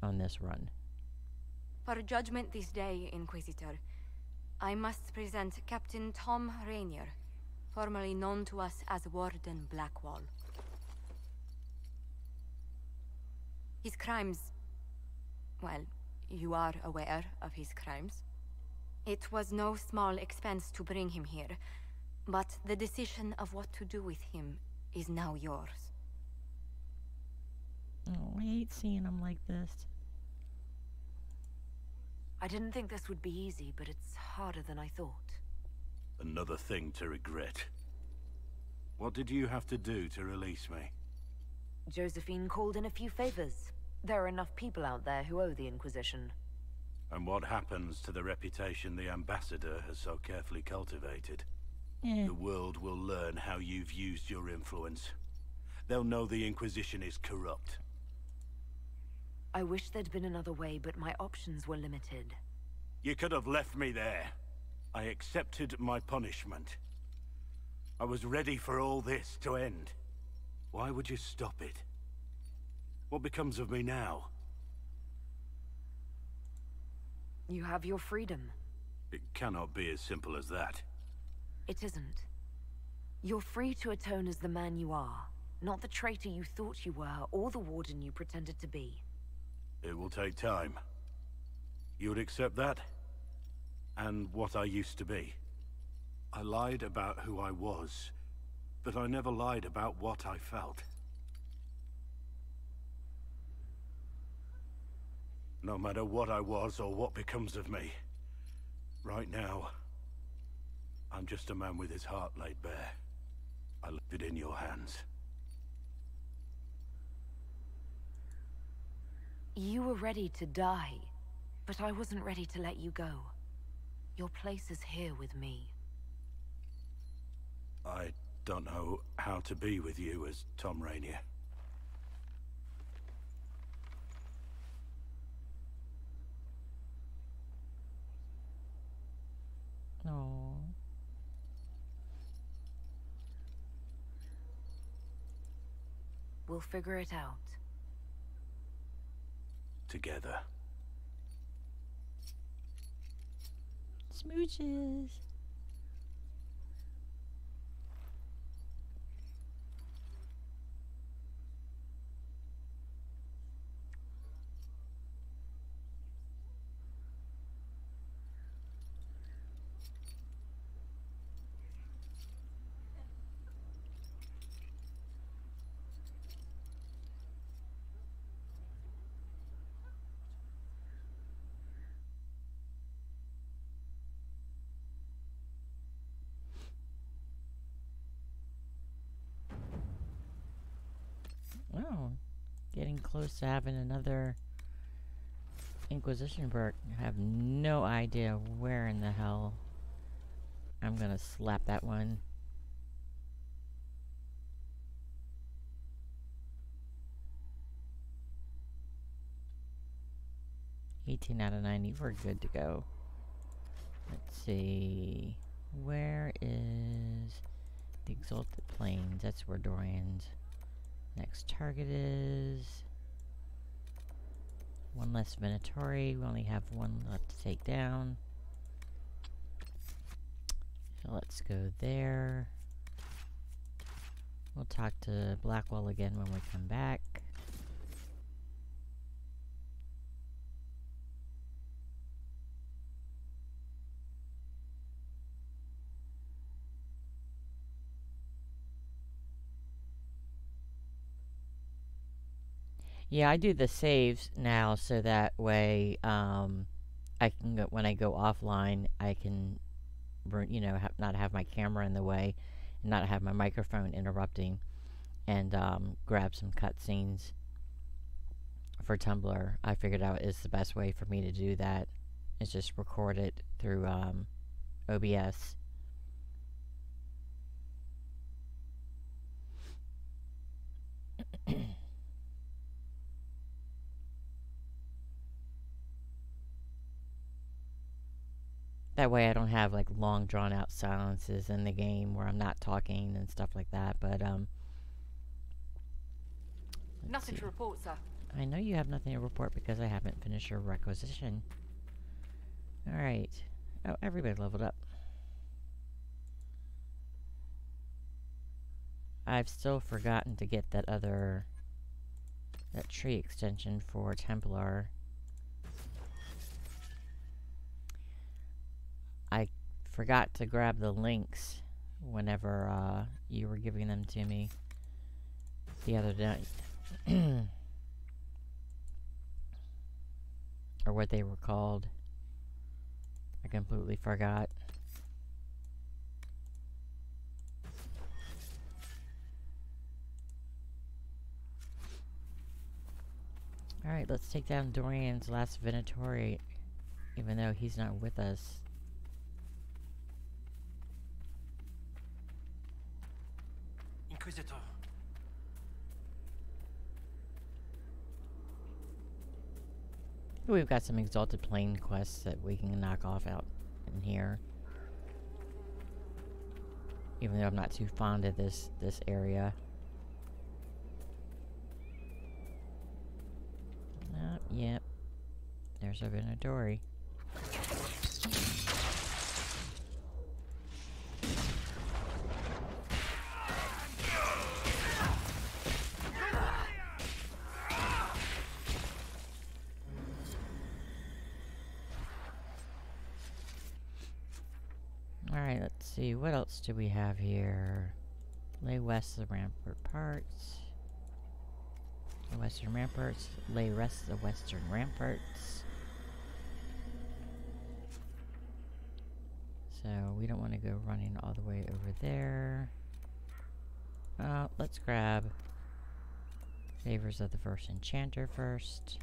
Speaker 1: on this run.
Speaker 2: For judgment this day, Inquisitor, I must present Captain Tom Rainier, formerly known to us as Warden Blackwall. His crimes... well, you are aware of his crimes. It was no small expense to bring him here, but the decision of what to do with him is now yours.
Speaker 1: Oh, I hate seeing him like this.
Speaker 3: I didn't think this would be easy, but it's harder than I thought.
Speaker 17: Another thing to regret. What did you have to do to release me?
Speaker 3: Josephine called in a few favors. There are enough people out there who owe the Inquisition.
Speaker 17: And what happens to the reputation the Ambassador has so carefully cultivated?
Speaker 1: Yeah.
Speaker 17: The world will learn how you've used your influence. They'll know the Inquisition is corrupt.
Speaker 3: I wish there'd been another way, but my options were limited.
Speaker 17: You could have left me there. I accepted my punishment. I was ready for all this to end. Why would you stop it? What becomes of me now?
Speaker 3: You have your freedom.
Speaker 17: It cannot be as simple as that.
Speaker 3: It isn't. You're free to atone as the man you are, not the traitor you thought you were, or the warden you pretended to be.
Speaker 17: It will take time. You would accept that? And what I used to be? I lied about who I was, but I never lied about what I felt. No matter what I was or what becomes of me, right now, I'm just a man with his heart laid bare. I left it in your hands.
Speaker 3: You were ready to die, but I wasn't ready to let you go. Your place is here with me.
Speaker 17: I don't know how to be with you as Tom Rainier.
Speaker 1: No.
Speaker 3: We'll figure it out.
Speaker 17: Together.
Speaker 1: Smooches. Oh, getting close to having another Inquisition perk. I have no idea where in the hell I'm gonna slap that one. $18 out of 90. We're good to go. Let's see. Where is the Exalted Plains? That's where Dorian's next target is. One less Venatori. We only have one left to take down. So let's go there. We'll talk to Blackwall again when we come back. Yeah, I do the saves now so that way I can go, when I go offline, I can, you know, not have my camera in the way and not have my microphone interrupting, and grab some cutscenes for Tumblr. I figured out is the best way for me to do that is just record it through OBS. That way I don't have like long drawn out silences in the game where I'm not talking and stuff like that. But
Speaker 2: Nothing to report, sir.
Speaker 1: I know you have nothing to report because I haven't finished your requisition. Alright. Oh, everybody leveled up. I've still forgotten to get that tree extension for Templar. I forgot to grab the links whenever you were giving them to me the other night. Or what they were called. I completely forgot. Alright, let's take down Dorian's last Venatori, even though he's not with us.
Speaker 4: Inquisitor.
Speaker 1: We've got some Exalted Plane quests that we can knock off out in here. Even though I'm not too fond of this area. Yep. There's our Venatori. Alright, let's see. What else do we have here? Lay west of the rampart parts. The western ramparts. Lay rest of the western ramparts. So, we don't want to go running all the way over there. Let's grab Favors of the First Enchanter first.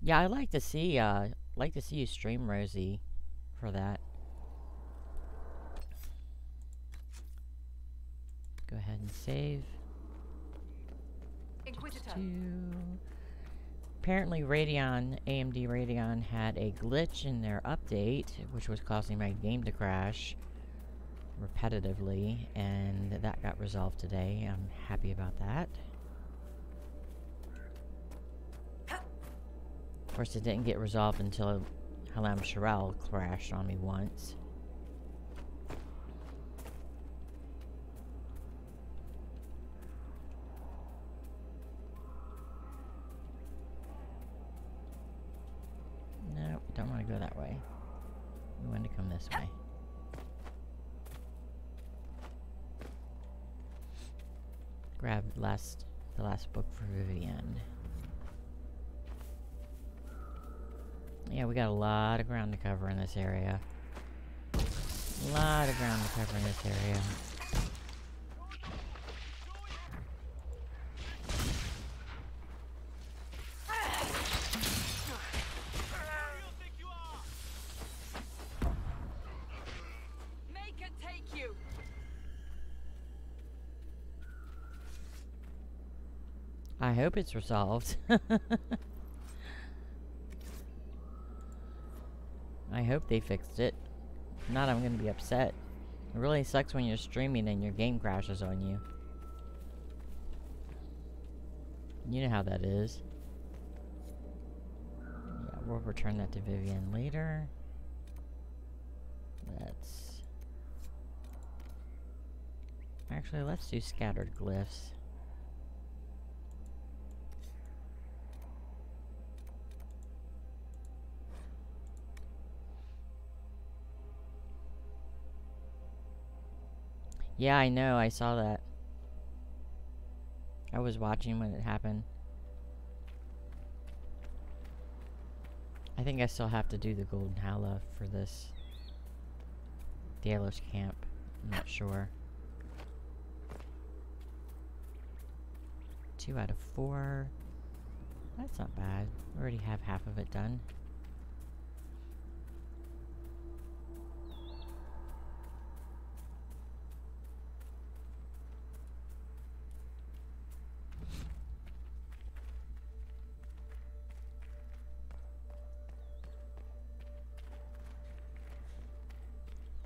Speaker 1: Yeah, I'd like to see you stream Rosie for that. Go ahead and save.
Speaker 2: Inquisitor.
Speaker 1: Apparently AMD Radeon had a glitch in their update, which was causing my game to crash repetitively, and that got resolved today. I'm happy about that. Of course, it didn't get resolved until Halam Sharel crashed on me once. No, don't want to go that way. We want to come this way. Grab the last book for Vivian. Yeah, we got a lot of ground to cover in this area. A lot of ground to cover in this area.
Speaker 2: Make it take you.
Speaker 1: I hope it's resolved. I hope they fixed it. If not, I'm gonna be upset. It really sucks when you're streaming and your game crashes on you. You know how that is. Yeah, we'll return that to Vivian later. Actually, let's do scattered glyphs. Yeah, I know, I saw that. I was watching when it happened. I think I still have to do the Golden Hala for this Dealer's Camp. I'm not sure. 2 out of 4. That's not bad. We already have half of it done.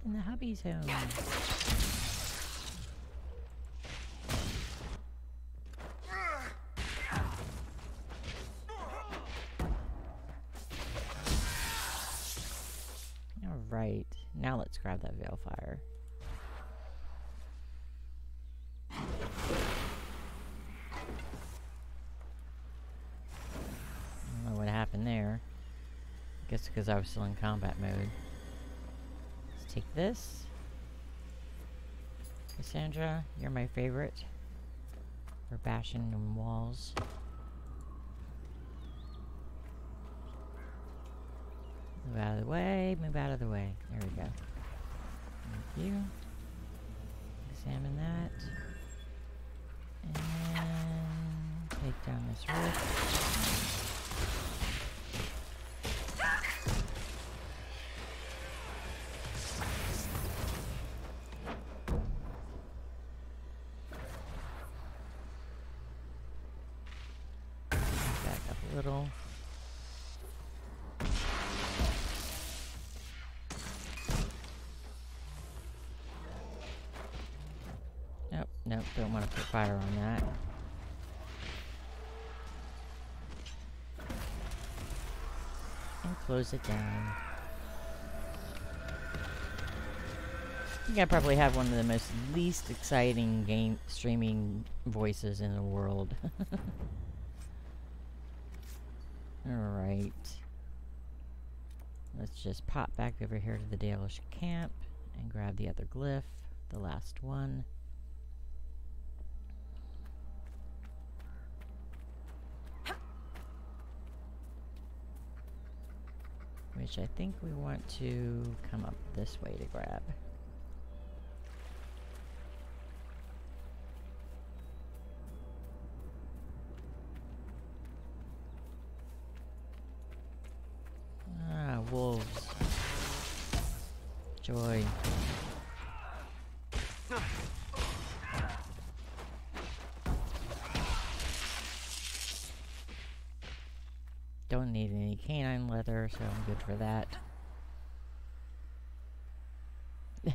Speaker 1: In the hubby's home. Alright, now let's grab that Veilfire. I don't know what happened there. I guess because I was still in combat mode. Let's take this. Cassandra, you're my favorite. For bashing them walls. Move out of the way, move out of the way. There we go. Thank you. Examine that. And take down this roof. Back up a little. Nope, don't want to put fire on that. And close it down. I think I probably have one of the most least exciting game streaming voices in the world. Alright. Let's just pop back over here to the Dalish camp and grab the other glyph, the last one. Which I think we want to come up this way to grab. Ah, wolves. Joy. Don't need any canine leather, so I'm good for that.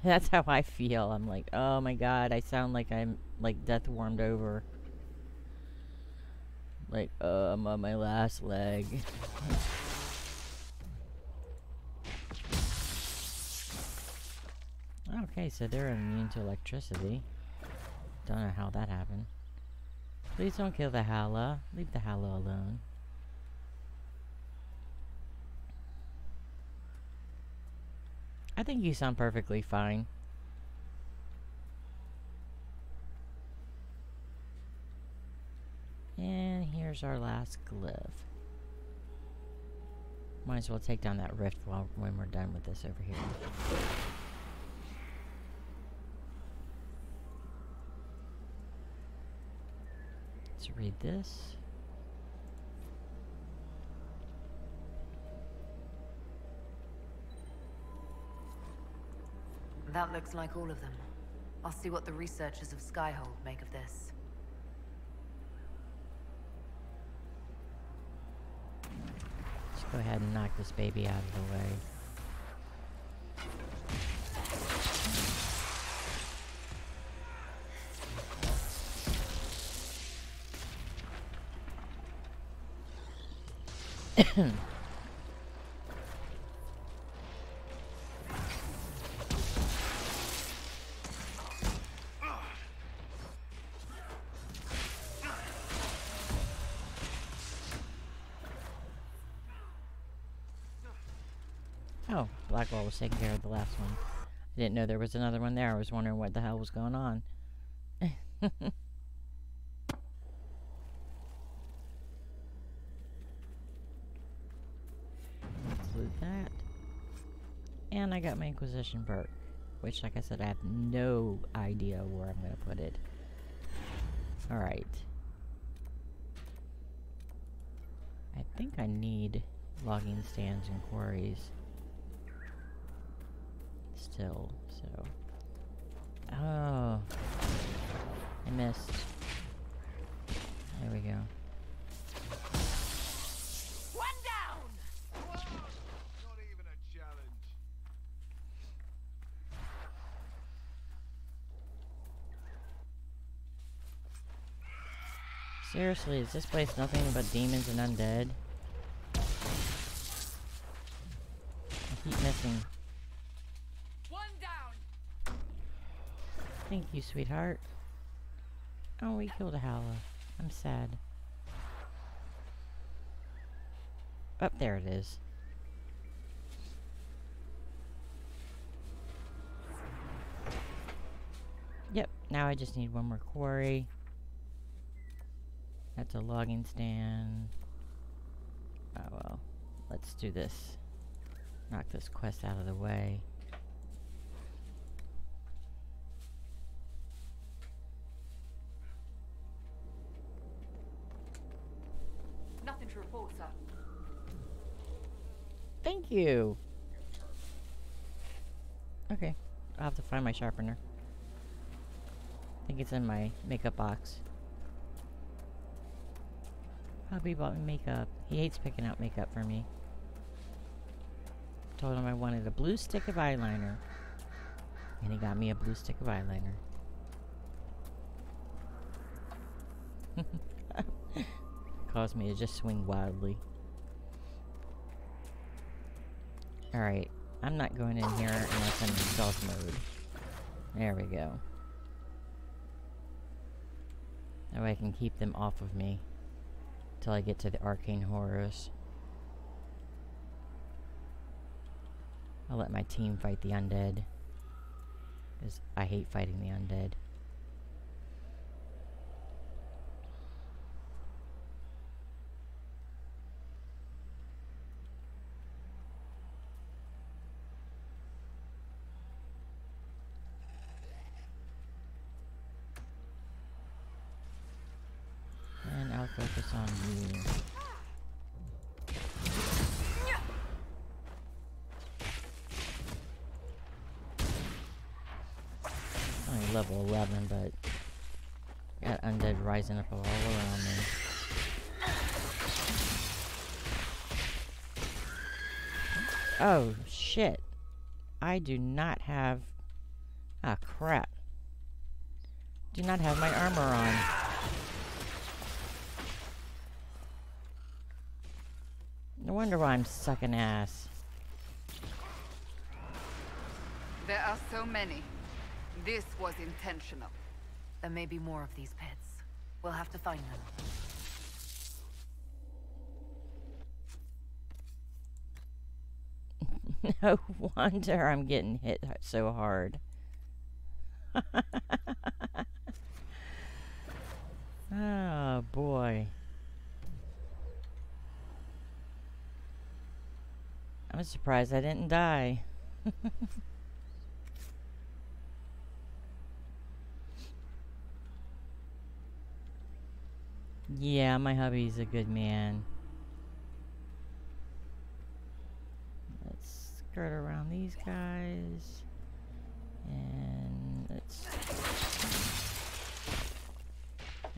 Speaker 1: That's how I feel. I'm like, oh my god, I sound like I'm like death warmed over. Like, I'm on my last leg. Okay, so they're immune to electricity. Don't know how that happened. Please don't kill the Hala. Leave the Hala alone. I think you sound perfectly fine. And here's our last glyph. Might as well take down that rift when we're done with this over here. Let's read this.
Speaker 3: That looks like all of them. I'll see what the researchers of Skyhold make of this.
Speaker 1: Let's go ahead and knock this baby out of the way. Oh, Blackwall was taking care of the last one. I didn't know there was another one there. I was wondering what the hell was going on. Let's loot that. And I got my Inquisition perk, which, like I said, I have no idea where I'm going to put it. Alright. I think I need logging stands and quarries still, so... Oh. I missed. There we go.
Speaker 7: One down! Whoa! Not even a challenge.
Speaker 1: Seriously, is this place nothing but demons and undead? I keep missing. Thank you, sweetheart. Oh, we killed a Hala. I'm sad. Up there it is. Yep, now I just need one more quarry. That's a logging stand. Oh well, let's do this. Knock this quest out of the way.
Speaker 12: Nothing to report, sir.
Speaker 1: Thank you. Okay, I'll have to find my sharpener. I think it's in my makeup box. Hubby bought me makeup. He hates picking out makeup for me. Told him I wanted a blue stick of eyeliner. And he got me a blue stick of eyeliner. Caused me to just swing wildly. Alright, I'm not going in here unless I'm in stealth mode. There we go. That way I can keep them off of me till I get to the arcane horrors. I'll let my team fight the undead, because I hate fighting the undead. And I'll focus on you. Only level 11, but got undead rising up all around me. Oh, shit. I do not have... Ah, crap. Do not have my armor on. No wonder why I'm sucking ass.
Speaker 11: There are so many. This was intentional.
Speaker 3: There may be more of these pits. We'll have to find
Speaker 1: them. No wonder I'm getting hit so hard. Oh, boy. I'm surprised I didn't die. Yeah, my hubby's a good man. Let's skirt around these guys. And let's...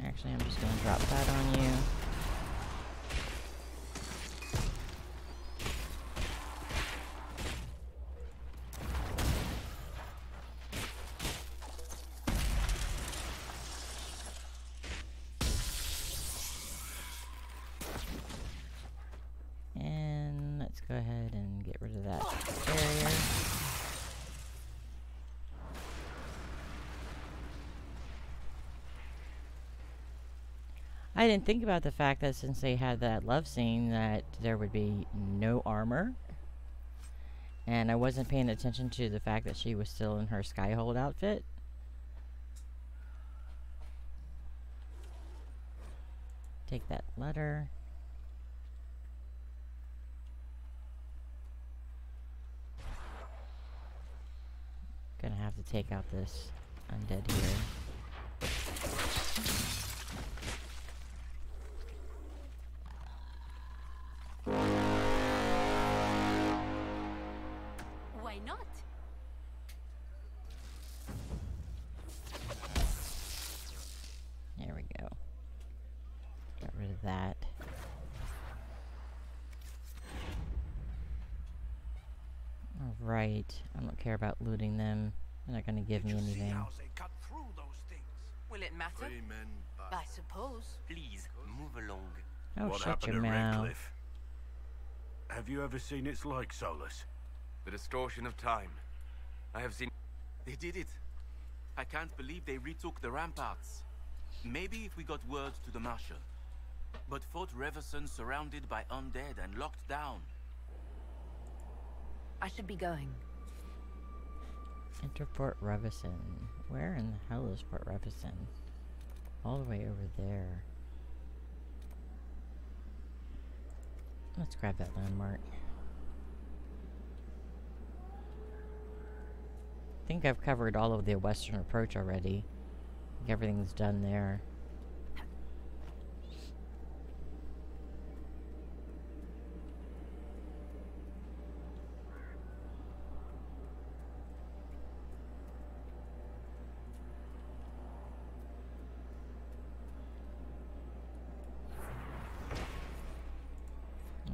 Speaker 1: Actually, I'm just going to drop that on you. And let's go ahead and get rid of that barrier. I didn't think about the fact that since they had that love scene that there would be no armor. And I wasn't paying attention to the fact that she was still in her Skyhold outfit. Take that letter. Gonna have to take out this undead here.
Speaker 2: Why not?
Speaker 1: There we go. Get rid of that. Alright. I don't care about looting them. They're not gonna give me anything.
Speaker 11: Will it matter? I suppose.
Speaker 17: Please, move along.
Speaker 1: Oh,
Speaker 17: what
Speaker 1: shut
Speaker 17: happened
Speaker 1: your
Speaker 17: to
Speaker 1: mouth.
Speaker 17: Redcliffe? Have you ever seen its like, Solus?
Speaker 8: The distortion of time. I have seen...
Speaker 21: They did it.
Speaker 9: I can't believe they retook the ramparts. Maybe if we got word to the Marshal. But Fort Reverson surrounded by undead and locked down.
Speaker 3: I should be going.
Speaker 1: Enter Fort Reverson. Where in the hell is Fort Reverson? All the way over there. Let's grab that landmark. I think I've covered all of the western approach already. I think everything's done there.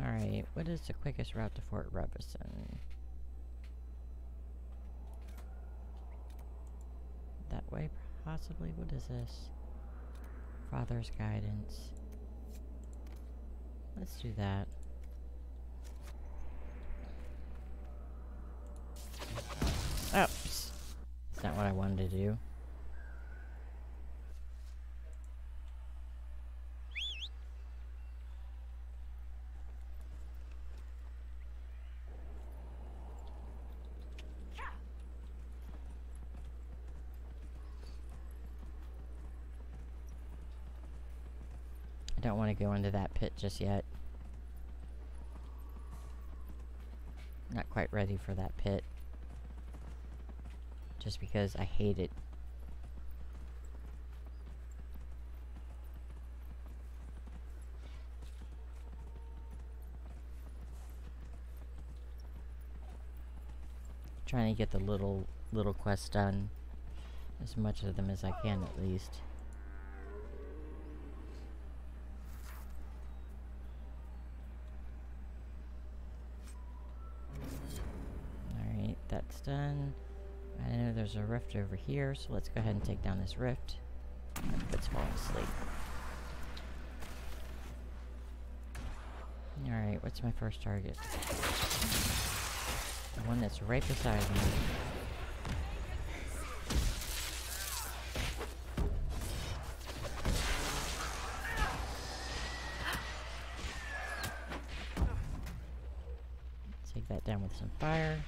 Speaker 1: Alright, what is the quickest route to Fort Reverson? That way, possibly? What is this? Father's Guidance. Let's do that. Oops. That's not what I wanted to do. I don't want to go into that pit just yet. Not quite ready for that pit. Just because I hate it. Trying to get the little quests done. As much of them as I can, at least. That's done. I know there's a rift over here, so let's go ahead and take down this rift. It's falling asleep. Alright, what's my first target? The one that's right beside me. Take that down with some fire.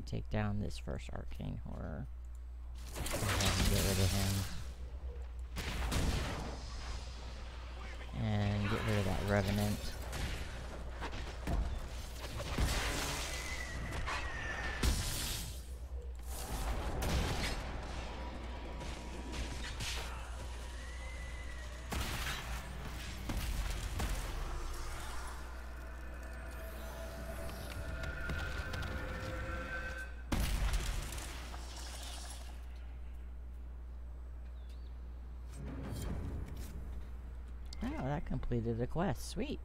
Speaker 1: Take down this first arcane horror. Go ahead and get rid of him. And get rid of that revenant. Oh, that completed the quest. Sweet.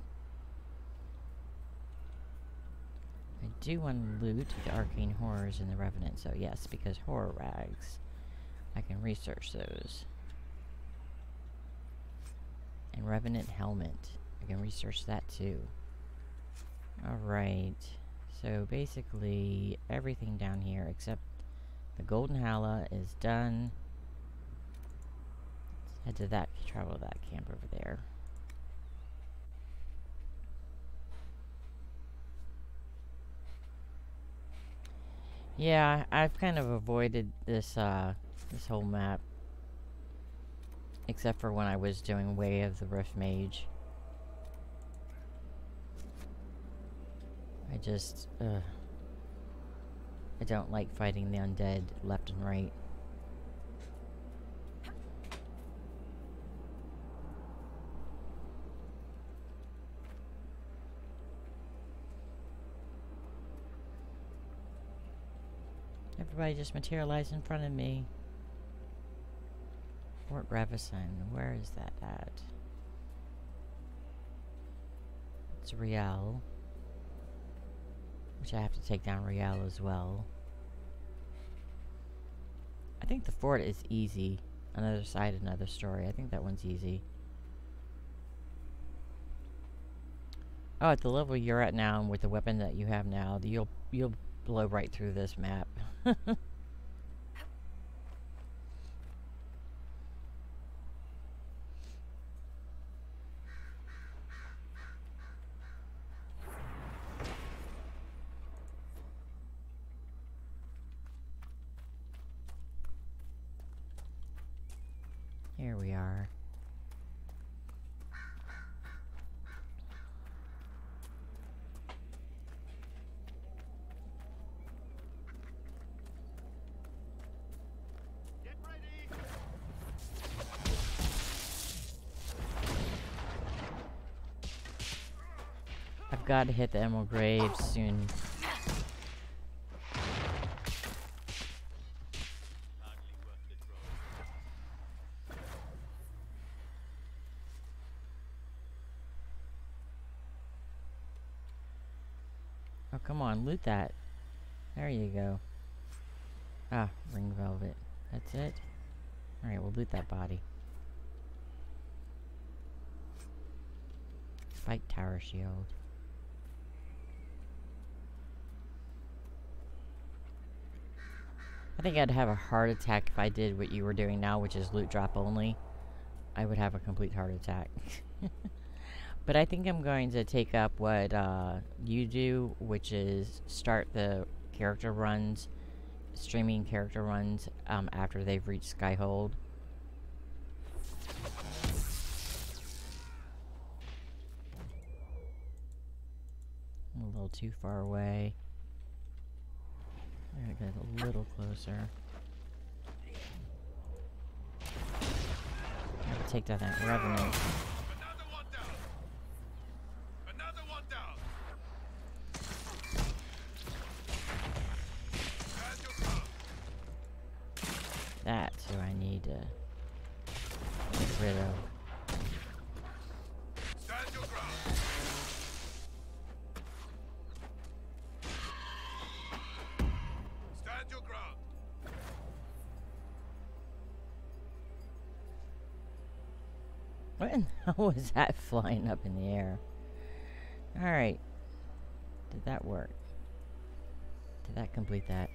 Speaker 1: I do want to loot the arcane horrors and the revenant, so yes, because horror rags. I can research those. And revenant helmet. I can research that too. Alright. So basically, everything down here except the golden hala is done. Let's head to that, travel to that camp over there. Yeah, I've kind of avoided this, this whole map. Except for when I was doing Way of the Rift Mage. I just, I don't like fighting the undead left and right. Everybody just materialized in front of me. Fort Reverson, where is that at? It's Real. Which I have to take down Riel as well. I think the fort is easy. Another side, another story. I think that one's easy. Oh, at the level you're at now and with the weapon that you have now, you'll blow right through this map. Here we are. I've got to hit the Emerald Grave soon. Oh, come on, loot that. There you go. Ah, ring velvet. That's it. Alright, we'll loot that body. Fight tower shield. I think I'd have a heart attack if I did what you were doing now, which is loot drop only. I would have a complete heart attack. But I think I'm going to take up what you do, which is start the character runs, streaming character runs, after they've reached Skyhold. I'm a little too far away. I gotta get a little closer. I gotta take down that Revenant. That's who I need to get rid of.
Speaker 7: Stand your ground. Stand your ground.
Speaker 1: What in the hell was that flying up in the air? Alright. Did that work? Did that complete that?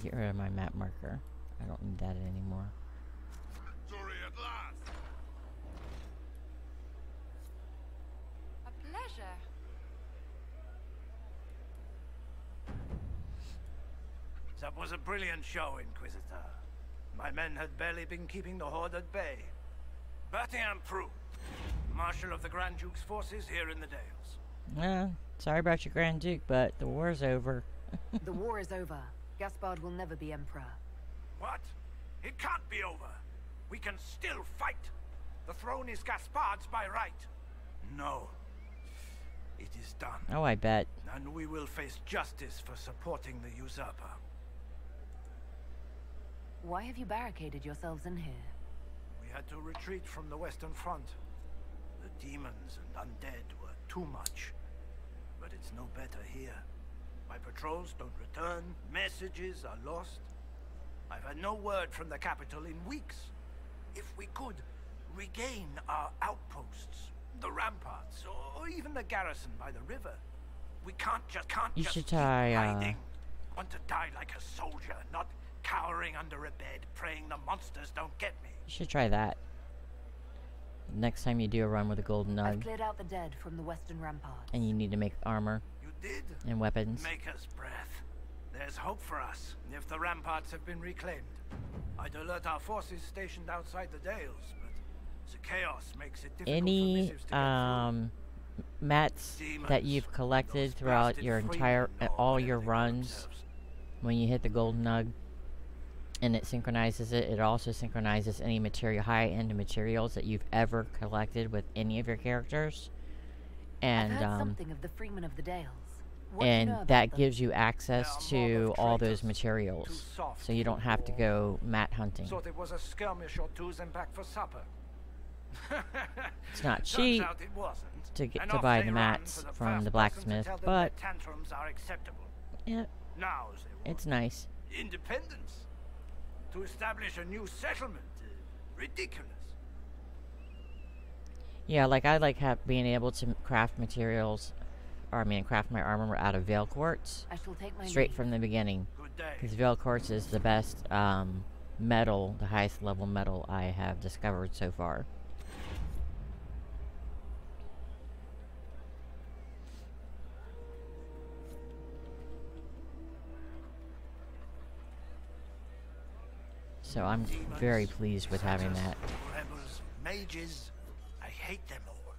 Speaker 1: Get rid of my map marker. I don't need that anymore.
Speaker 7: Victory at last.
Speaker 11: A pleasure.
Speaker 13: That was a brilliant show, Inquisitor. My men had barely been keeping the Horde at bay. Berthian Prou, Marshal of the Grand Duke's forces here in the Dales.
Speaker 1: Well, sorry about your Grand Duke, but the war's over.
Speaker 3: The war is over. Gaspard will never be Emperor.
Speaker 13: What? It can't be over. We can still fight. The throne is Gaspard's by right. No. It is done.
Speaker 1: Oh, I bet.
Speaker 13: And we will face justice for supporting the usurper.
Speaker 3: Why have you barricaded yourselves in here?
Speaker 13: We had to retreat from the Western Front. The demons and undead were too much. But it's no better here. My patrols don't return, messages are lost. I've had no word from the capital in weeks. If we could regain our outposts, the ramparts, or even the garrison by the river, we can't just keep hiding. Want to die like a soldier, not cowering under a bed, praying the monsters don't get me.
Speaker 1: You should try that. Next time you do a run with a golden
Speaker 3: I've
Speaker 1: nug.
Speaker 3: cleared out the dead from the western ramparts.
Speaker 1: And you need to make armor. And weapons.
Speaker 13: Maker's breath. There's hope for us if the ramparts have been reclaimed. I'd alert our forces stationed outside the Dales, but the chaos makes it difficult
Speaker 1: Any
Speaker 13: for missives to get
Speaker 1: mats that you've collected throughout your entire all your runs, when you hit the golden nug and it synchronizes it, it also synchronizes any material, high-end materials that you've ever collected with any of your characters. And
Speaker 3: I've heard something of the Freemen of the Dales.
Speaker 1: and that gives you access to all those materials, so you don't have to go mat hunting.
Speaker 13: Thought it was a skirmish or two, then back for supper.
Speaker 1: It's not cheap
Speaker 13: Turns out it wasn't.
Speaker 1: to get
Speaker 13: An
Speaker 1: to buy
Speaker 13: off
Speaker 1: the
Speaker 13: they
Speaker 1: mats
Speaker 13: run for
Speaker 1: from
Speaker 13: first
Speaker 1: the
Speaker 13: person to
Speaker 1: blacksmith,
Speaker 13: tell them
Speaker 1: but
Speaker 13: their tantrums are acceptable.
Speaker 1: yeah,
Speaker 13: Now's they want
Speaker 1: it's nice.
Speaker 13: independence. To establish a new settlement. Ridiculous.
Speaker 1: Yeah, like I like being able to craft materials, or I mean craft my armor out of veil quartz
Speaker 3: I shall take my
Speaker 1: straight
Speaker 3: leave.
Speaker 1: from the beginning.
Speaker 13: Good day.
Speaker 1: Because veil quartz is the best metal, the highest level metal I have discovered so far. So I'm very pleased with having that.
Speaker 13: Rebels, mages, I hate them all.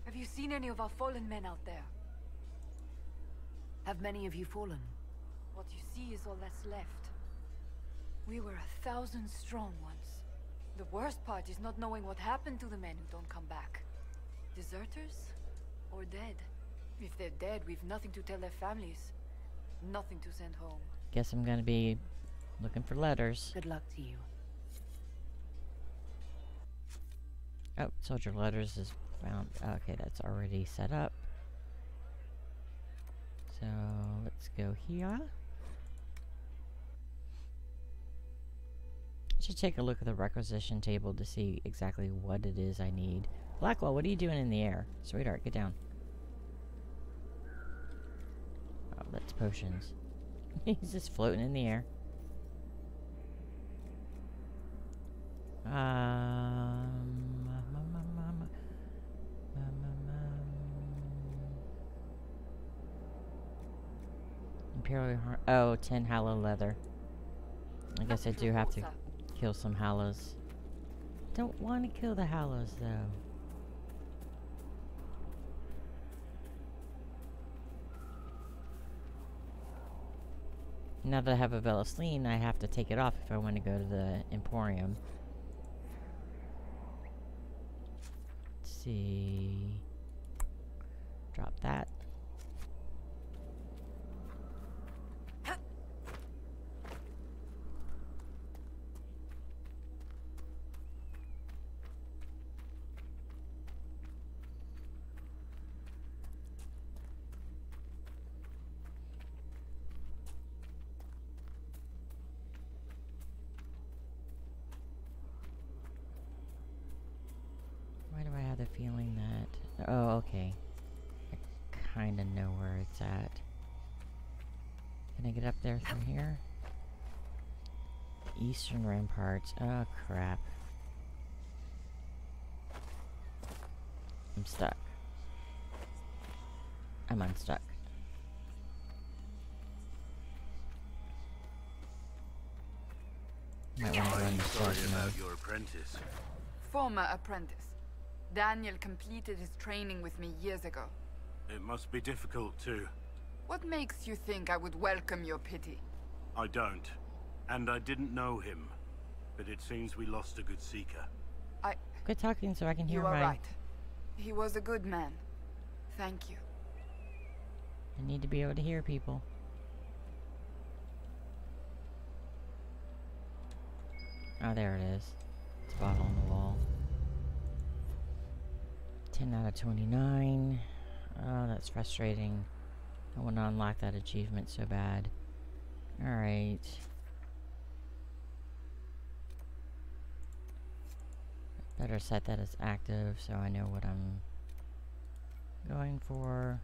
Speaker 15: Have you seen any of our fallen men out there?
Speaker 3: Have many of you fallen?
Speaker 15: What you see is all that's left. We were 1,000 strong once. The worst part is not knowing what happened to the men who don't come back. Deserters? Or dead? If they're dead, we've nothing to tell their families. Nothing to send home.
Speaker 1: Guess I'm gonna be looking for letters.
Speaker 3: Good luck to you.
Speaker 1: Oh, soldier letters is found. Okay, that's already set up. So let's go here. Should take a look at the requisition table to see exactly what it is I need. Blackwell, what are you doing in the air? Sweetheart, get down. Oh, that's potions. He's just floating in the air. Imperial oh, 10 hallow leather. I guess I do have to kill some hallows. Don't want to kill the hallows though. Now that I have a Velasline, I have to take it off if I want to go to the Emporium. Let's see. Drop that. Why do I have the feeling that... Oh, okay. I kind of know where it's at. Can I get up there from here? Eastern Ramparts. Oh, crap. I'm stuck. I'm unstuck. Might want to run the
Speaker 17: Sorry
Speaker 1: sword
Speaker 17: about
Speaker 1: now.
Speaker 17: your apprentice.
Speaker 11: Former apprentice. Daniel completed his training with me years ago.
Speaker 17: It must be difficult too.
Speaker 11: What makes you think I would welcome your pity?
Speaker 17: I don't. And I didn't know him. But it seems we lost a good seeker.
Speaker 1: Quit talking so I can hear
Speaker 11: You are
Speaker 1: my...
Speaker 11: right. He was a good man. Thank you.
Speaker 1: I need to be able to hear people. Oh, there it is. Spot on the wall. 10 out of 29. Oh, that's frustrating. I want to unlock that achievement so bad. Alright. Better set that as active so I know what I'm going for.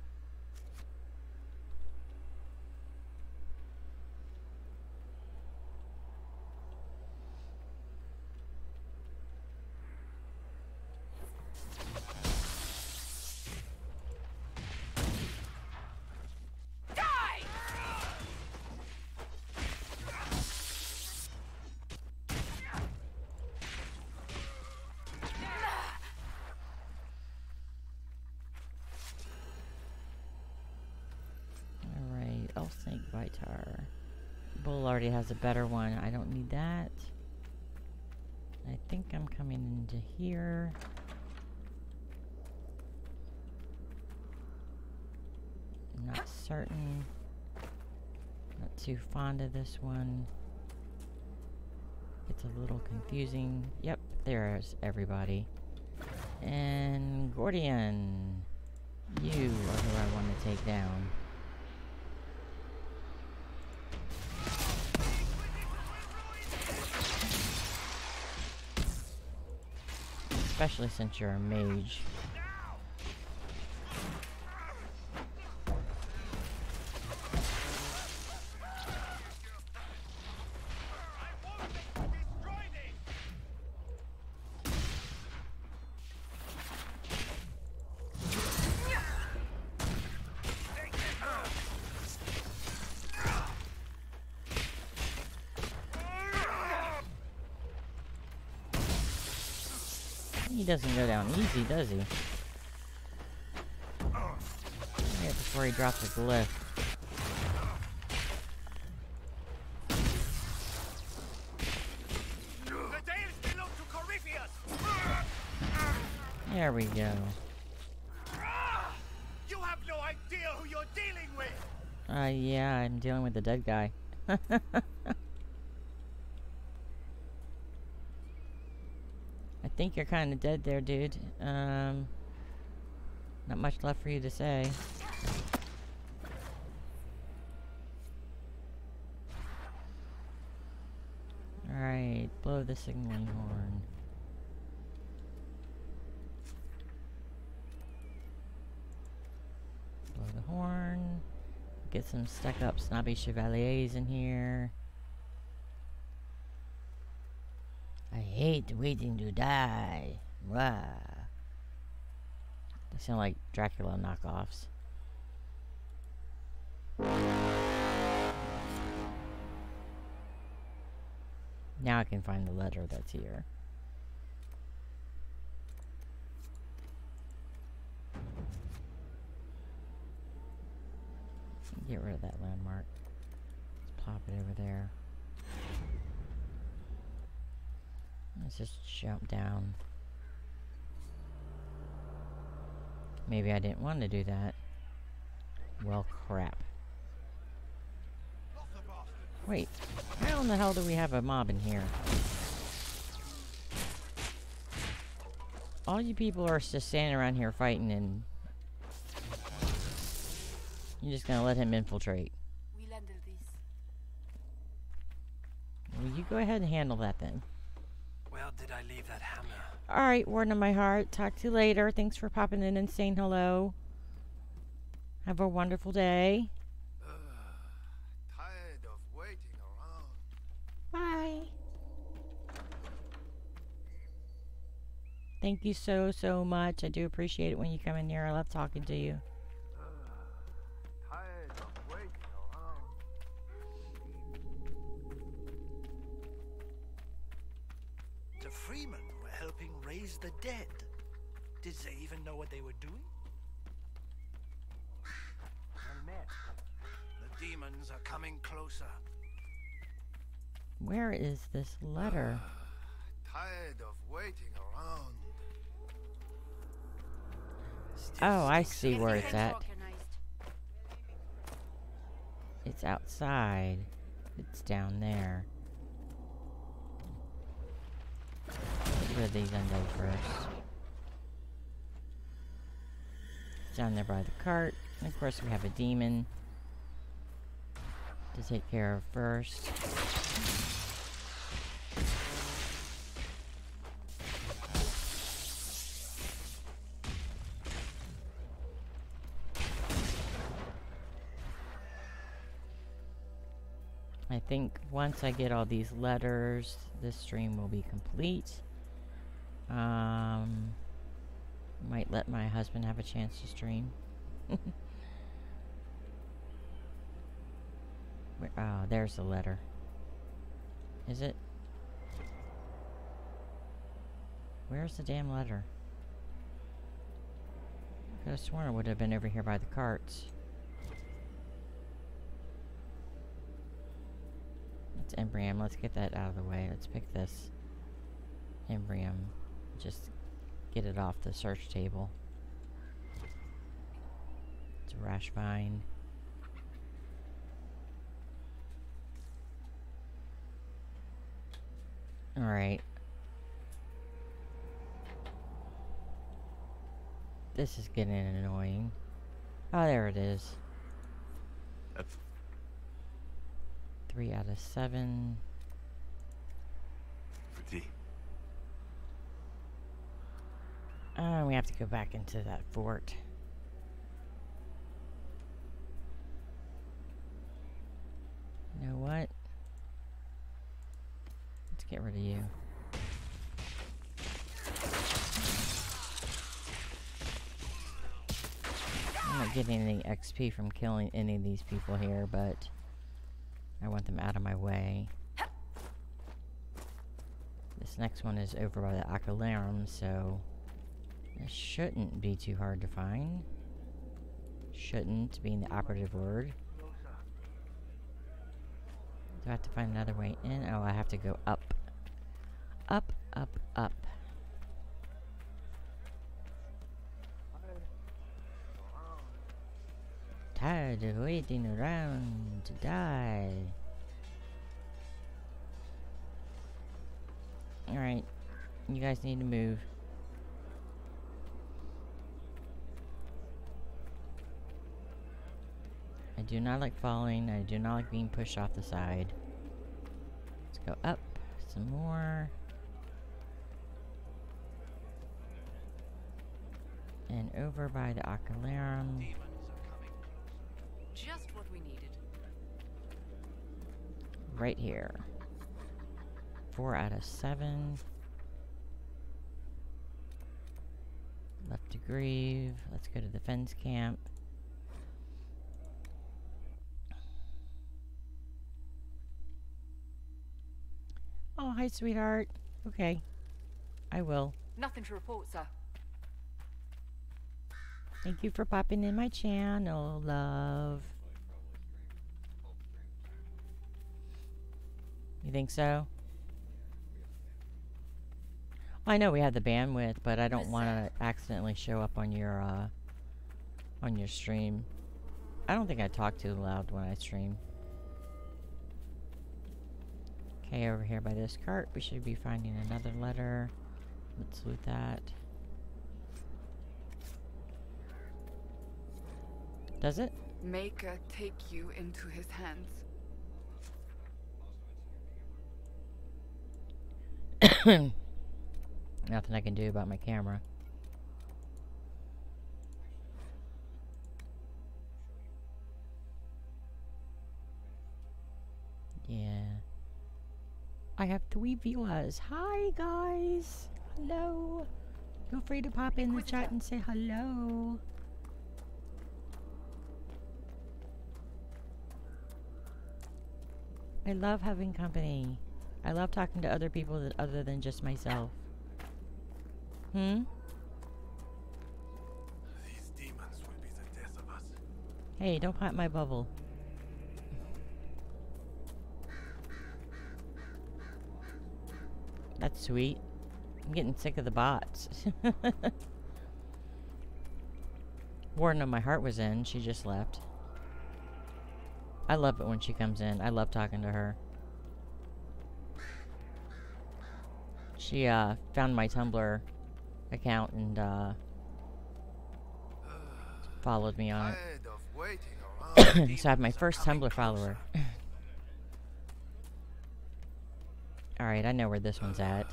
Speaker 1: Snake Vitar. Bull already has a better one. I don't need that. I think I'm coming into here. Not certain. Not too fond of this one. It's a little confusing. Yep, there's everybody. And Gordian, you are who I want to take down. Especially since you're a mage. He doesn't go down easy, does he? Yeah, before he drops a glyph. There we go.
Speaker 7: You have no idea who you're dealing with.
Speaker 1: Yeah, I'm dealing with the dead guy. I think you're kind of dead there, dude. Not much left for you to say. Alright, blow the signaling horn. Blow the horn. Get some stuck-up snobby chevaliers in here. I hate waiting to die. Rah. They sound like Dracula knockoffs. Now I can find the letter that's here. Get rid of that landmark. Let's pop it over there. Let's just jump down. Maybe I didn't want to do that. Well, crap. Wait, how in the hell do we have a mob in here? All you people are just standing around here fighting and you're just gonna let him infiltrate.
Speaker 15: We'll handle this.
Speaker 1: Well, you go ahead and handle that then.
Speaker 4: Where did I leave that hammer?
Speaker 1: Alright, Warden of my heart. Talk to you later. Thanks for popping in and saying hello. Have a wonderful day.
Speaker 7: Tired of waiting around.
Speaker 1: Bye. Thank you so, so much. I do appreciate it when you come in here. I love talking to you.
Speaker 7: Tired of waiting around.
Speaker 13: The Freemen were helping raise the dead. Did they even know what they were doing? The demons are coming closer.
Speaker 1: Where is this letter?
Speaker 7: Tired of waiting around.
Speaker 1: Oh, I see where it's at. It's outside. It's down there. Get rid of these undead first. It's down there by the cart. And of course we have a demon to take care of first. I think once I get all these letters, this stream will be complete. Might let my husband have a chance to stream. Oh, there's the letter. Is it? Where's the damn letter? I could have sworn it would have been over here by the carts. It's Embrium. Let's get that out of the way. Let's pick this Embrium. Just get it off the search table. It's a rash vine. Alright. This is getting annoying. Oh, there it is. 3 out of 7. We have to go back into that fort. You know what? Let's get rid of you. I'm not getting any XP from killing any of these people here, but I want them out of my way. This next one is over by the Akalarum, so it shouldn't be too hard to find. Shouldn't being the operative word. Do I have to find another way in? Oh, I have to go up. Up, up, up. Tired of waiting around to die. Alright. You guys need to move. I do not like falling. I do not like being pushed off the side. Let's go up some more. And over by the Akalarum.
Speaker 12: Just what we needed.
Speaker 1: Right here. 4 out of 7. Left to grieve. Let's go to the fence camp. Oh, hi, sweetheart. Okay. I will.
Speaker 15: Nothing to report, sir.
Speaker 1: Thank you for popping in my channel, love. You think so? I know we have the bandwidth, but I don't want to accidentally show up on your stream. I don't think I talk too loud when I stream. Okay, over here by this cart, we should be finding another letter. Let's loot that. Does it?
Speaker 11: Maker take you into his hands.
Speaker 1: Nothing I can do about my camera. Yeah. I have 3 viewers. Hi, guys. Hello. Feel free to pop in the chat and say hello. I love having company. I love talking to other people that other than just myself. Hmm?
Speaker 13: These demons will be the death of us.
Speaker 1: Hey, don't pop my bubble. That's sweet. I'm getting sick of the bots. Warden of my heart was in. She just left. I love it when she comes in. I love talking to her. She found my Tumblr account and followed me on it. So I have my first Tumblr follower. Alright, I know where this one's at.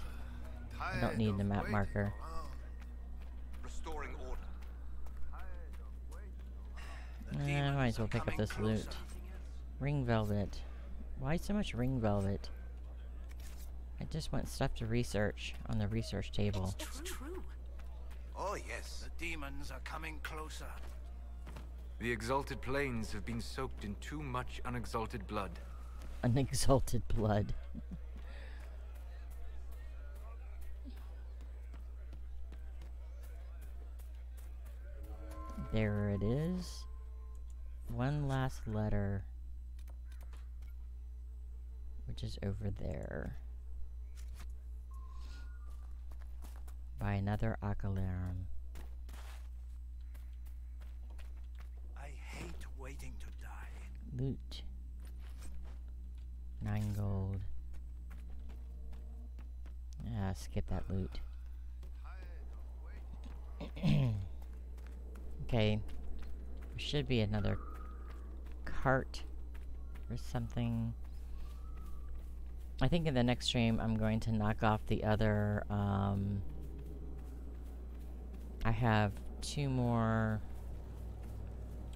Speaker 1: I don't need the map marker.
Speaker 21: Restoring order.
Speaker 1: I might as well pick up this loot. Ring velvet. Why so much ring velvet? I just want stuff to research on the research table.
Speaker 13: It's true. Oh yes, the demons are coming closer.
Speaker 8: The Exalted Plains have been soaked in too much unexalted blood.
Speaker 1: Unexalted blood. There it is. One last letter. Which is over there. By another Akalarum.
Speaker 13: I hate waiting to die.
Speaker 1: Loot. 9 gold. skip that loot. Okay. There should be another cart or something. I think in the next stream I'm going to knock off the other, I have 2 more.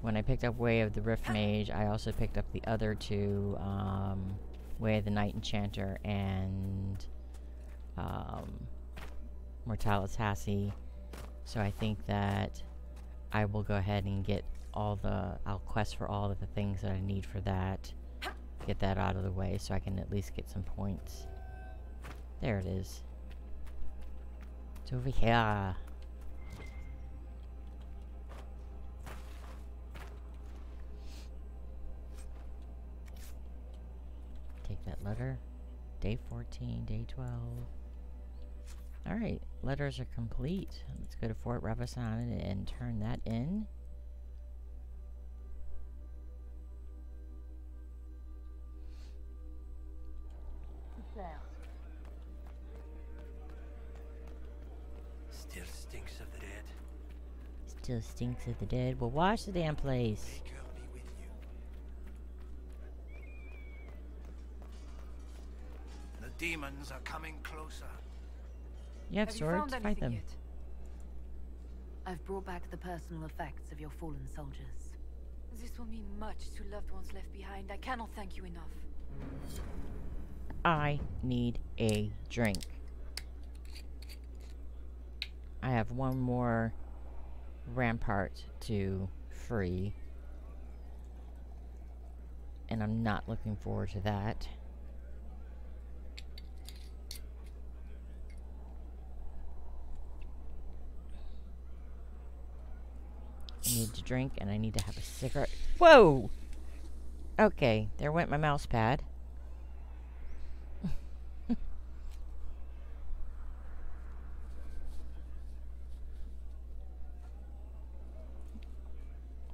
Speaker 1: When I picked up Way of the Rift Mage, I also picked up the other 2, Way of the Night Enchanter and Mortalis Hassi. So I think that I will go ahead and get all the, I'll quest for all of the things that I need for that. Get that out of the way so I can at least get some points. There it is. It's over here. Take that letter. Day 14, day 12. Alright, letters are complete. Let's go to Fort Ravassan and turn that in.
Speaker 13: Still stinks of the dead.
Speaker 1: Still stinks of the dead. Well, wash the damn place.
Speaker 13: The demons are coming closer.
Speaker 1: You have swords? Fight them.
Speaker 3: Yet? I've brought back the personal effects of your fallen soldiers.
Speaker 15: This will mean much to loved ones left behind. I cannot thank you enough.
Speaker 1: I need a drink. I have 1 more rampart to free. And I'm not looking forward to that. I need to drink and I need to have a cigarette. Whoa! Okay, there went my mouse pad.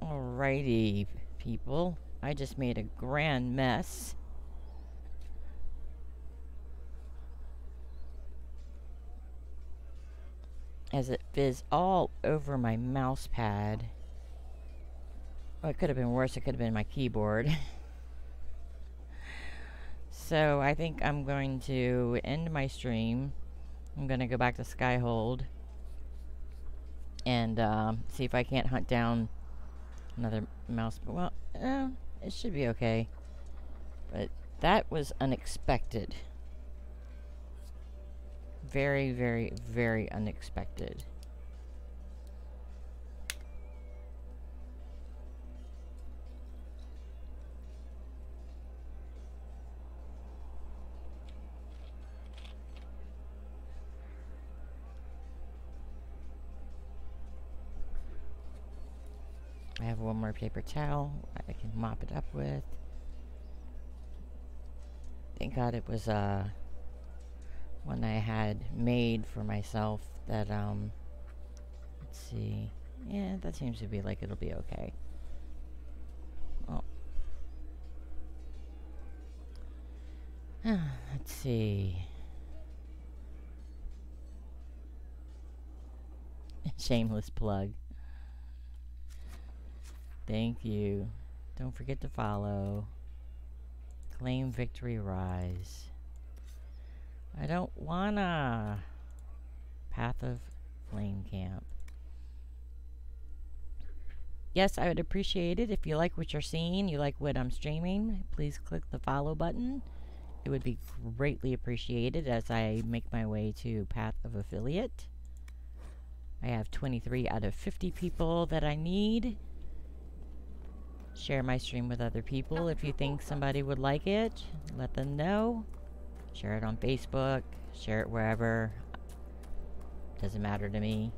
Speaker 1: Alrighty, people. I just made a grand mess. As it fizz all over my mouse pad. Well, it could have been worse. It could have been my keyboard. So I think I'm going to end my stream. I'm going to go back to Skyhold and see if I can't hunt down another mouse. Well, it should be okay. But that was unexpected. Very, very, very unexpected. I have 1 more paper towel I can mop it up with. Thank God it was one I had made for myself that let's see. Yeah, that seems to be like it'll be okay. Oh. Let's see. Shameless plug. Thank you. Don't forget to follow. Claim Victory Rise. I don't wanna. Path of Flame Camp. Yes, I would appreciate it if you like what you're seeing, you like what I'm streaming. Please click the follow button. It would be greatly appreciated as I make my way to Path of Affiliate. I have 23 out of 50 people that I need. Share my stream with other people. If you think somebody would like it, let them know. Share it on Facebook. Share it wherever. Doesn't matter to me.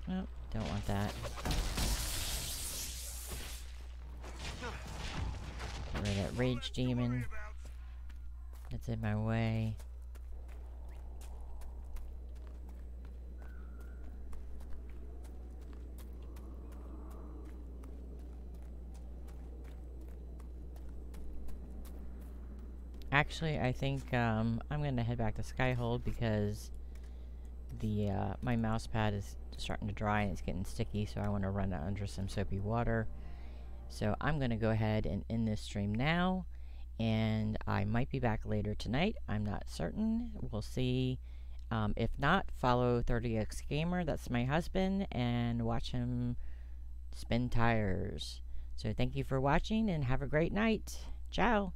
Speaker 1: Well, Don't want that. Get rid of that rage demon. That's in my way. Actually, I think I'm gonna head back to Skyhold because the my mouse pad is starting to dry and it's getting sticky, so I want to run it under some soapy water. So I'm gonna go ahead and end this stream now, and I might be back later tonight. I'm not certain. We'll see. If not, follow 30x Gamer. That's my husband, and watch him spin tires. So thank you for watching and have a great night. Ciao.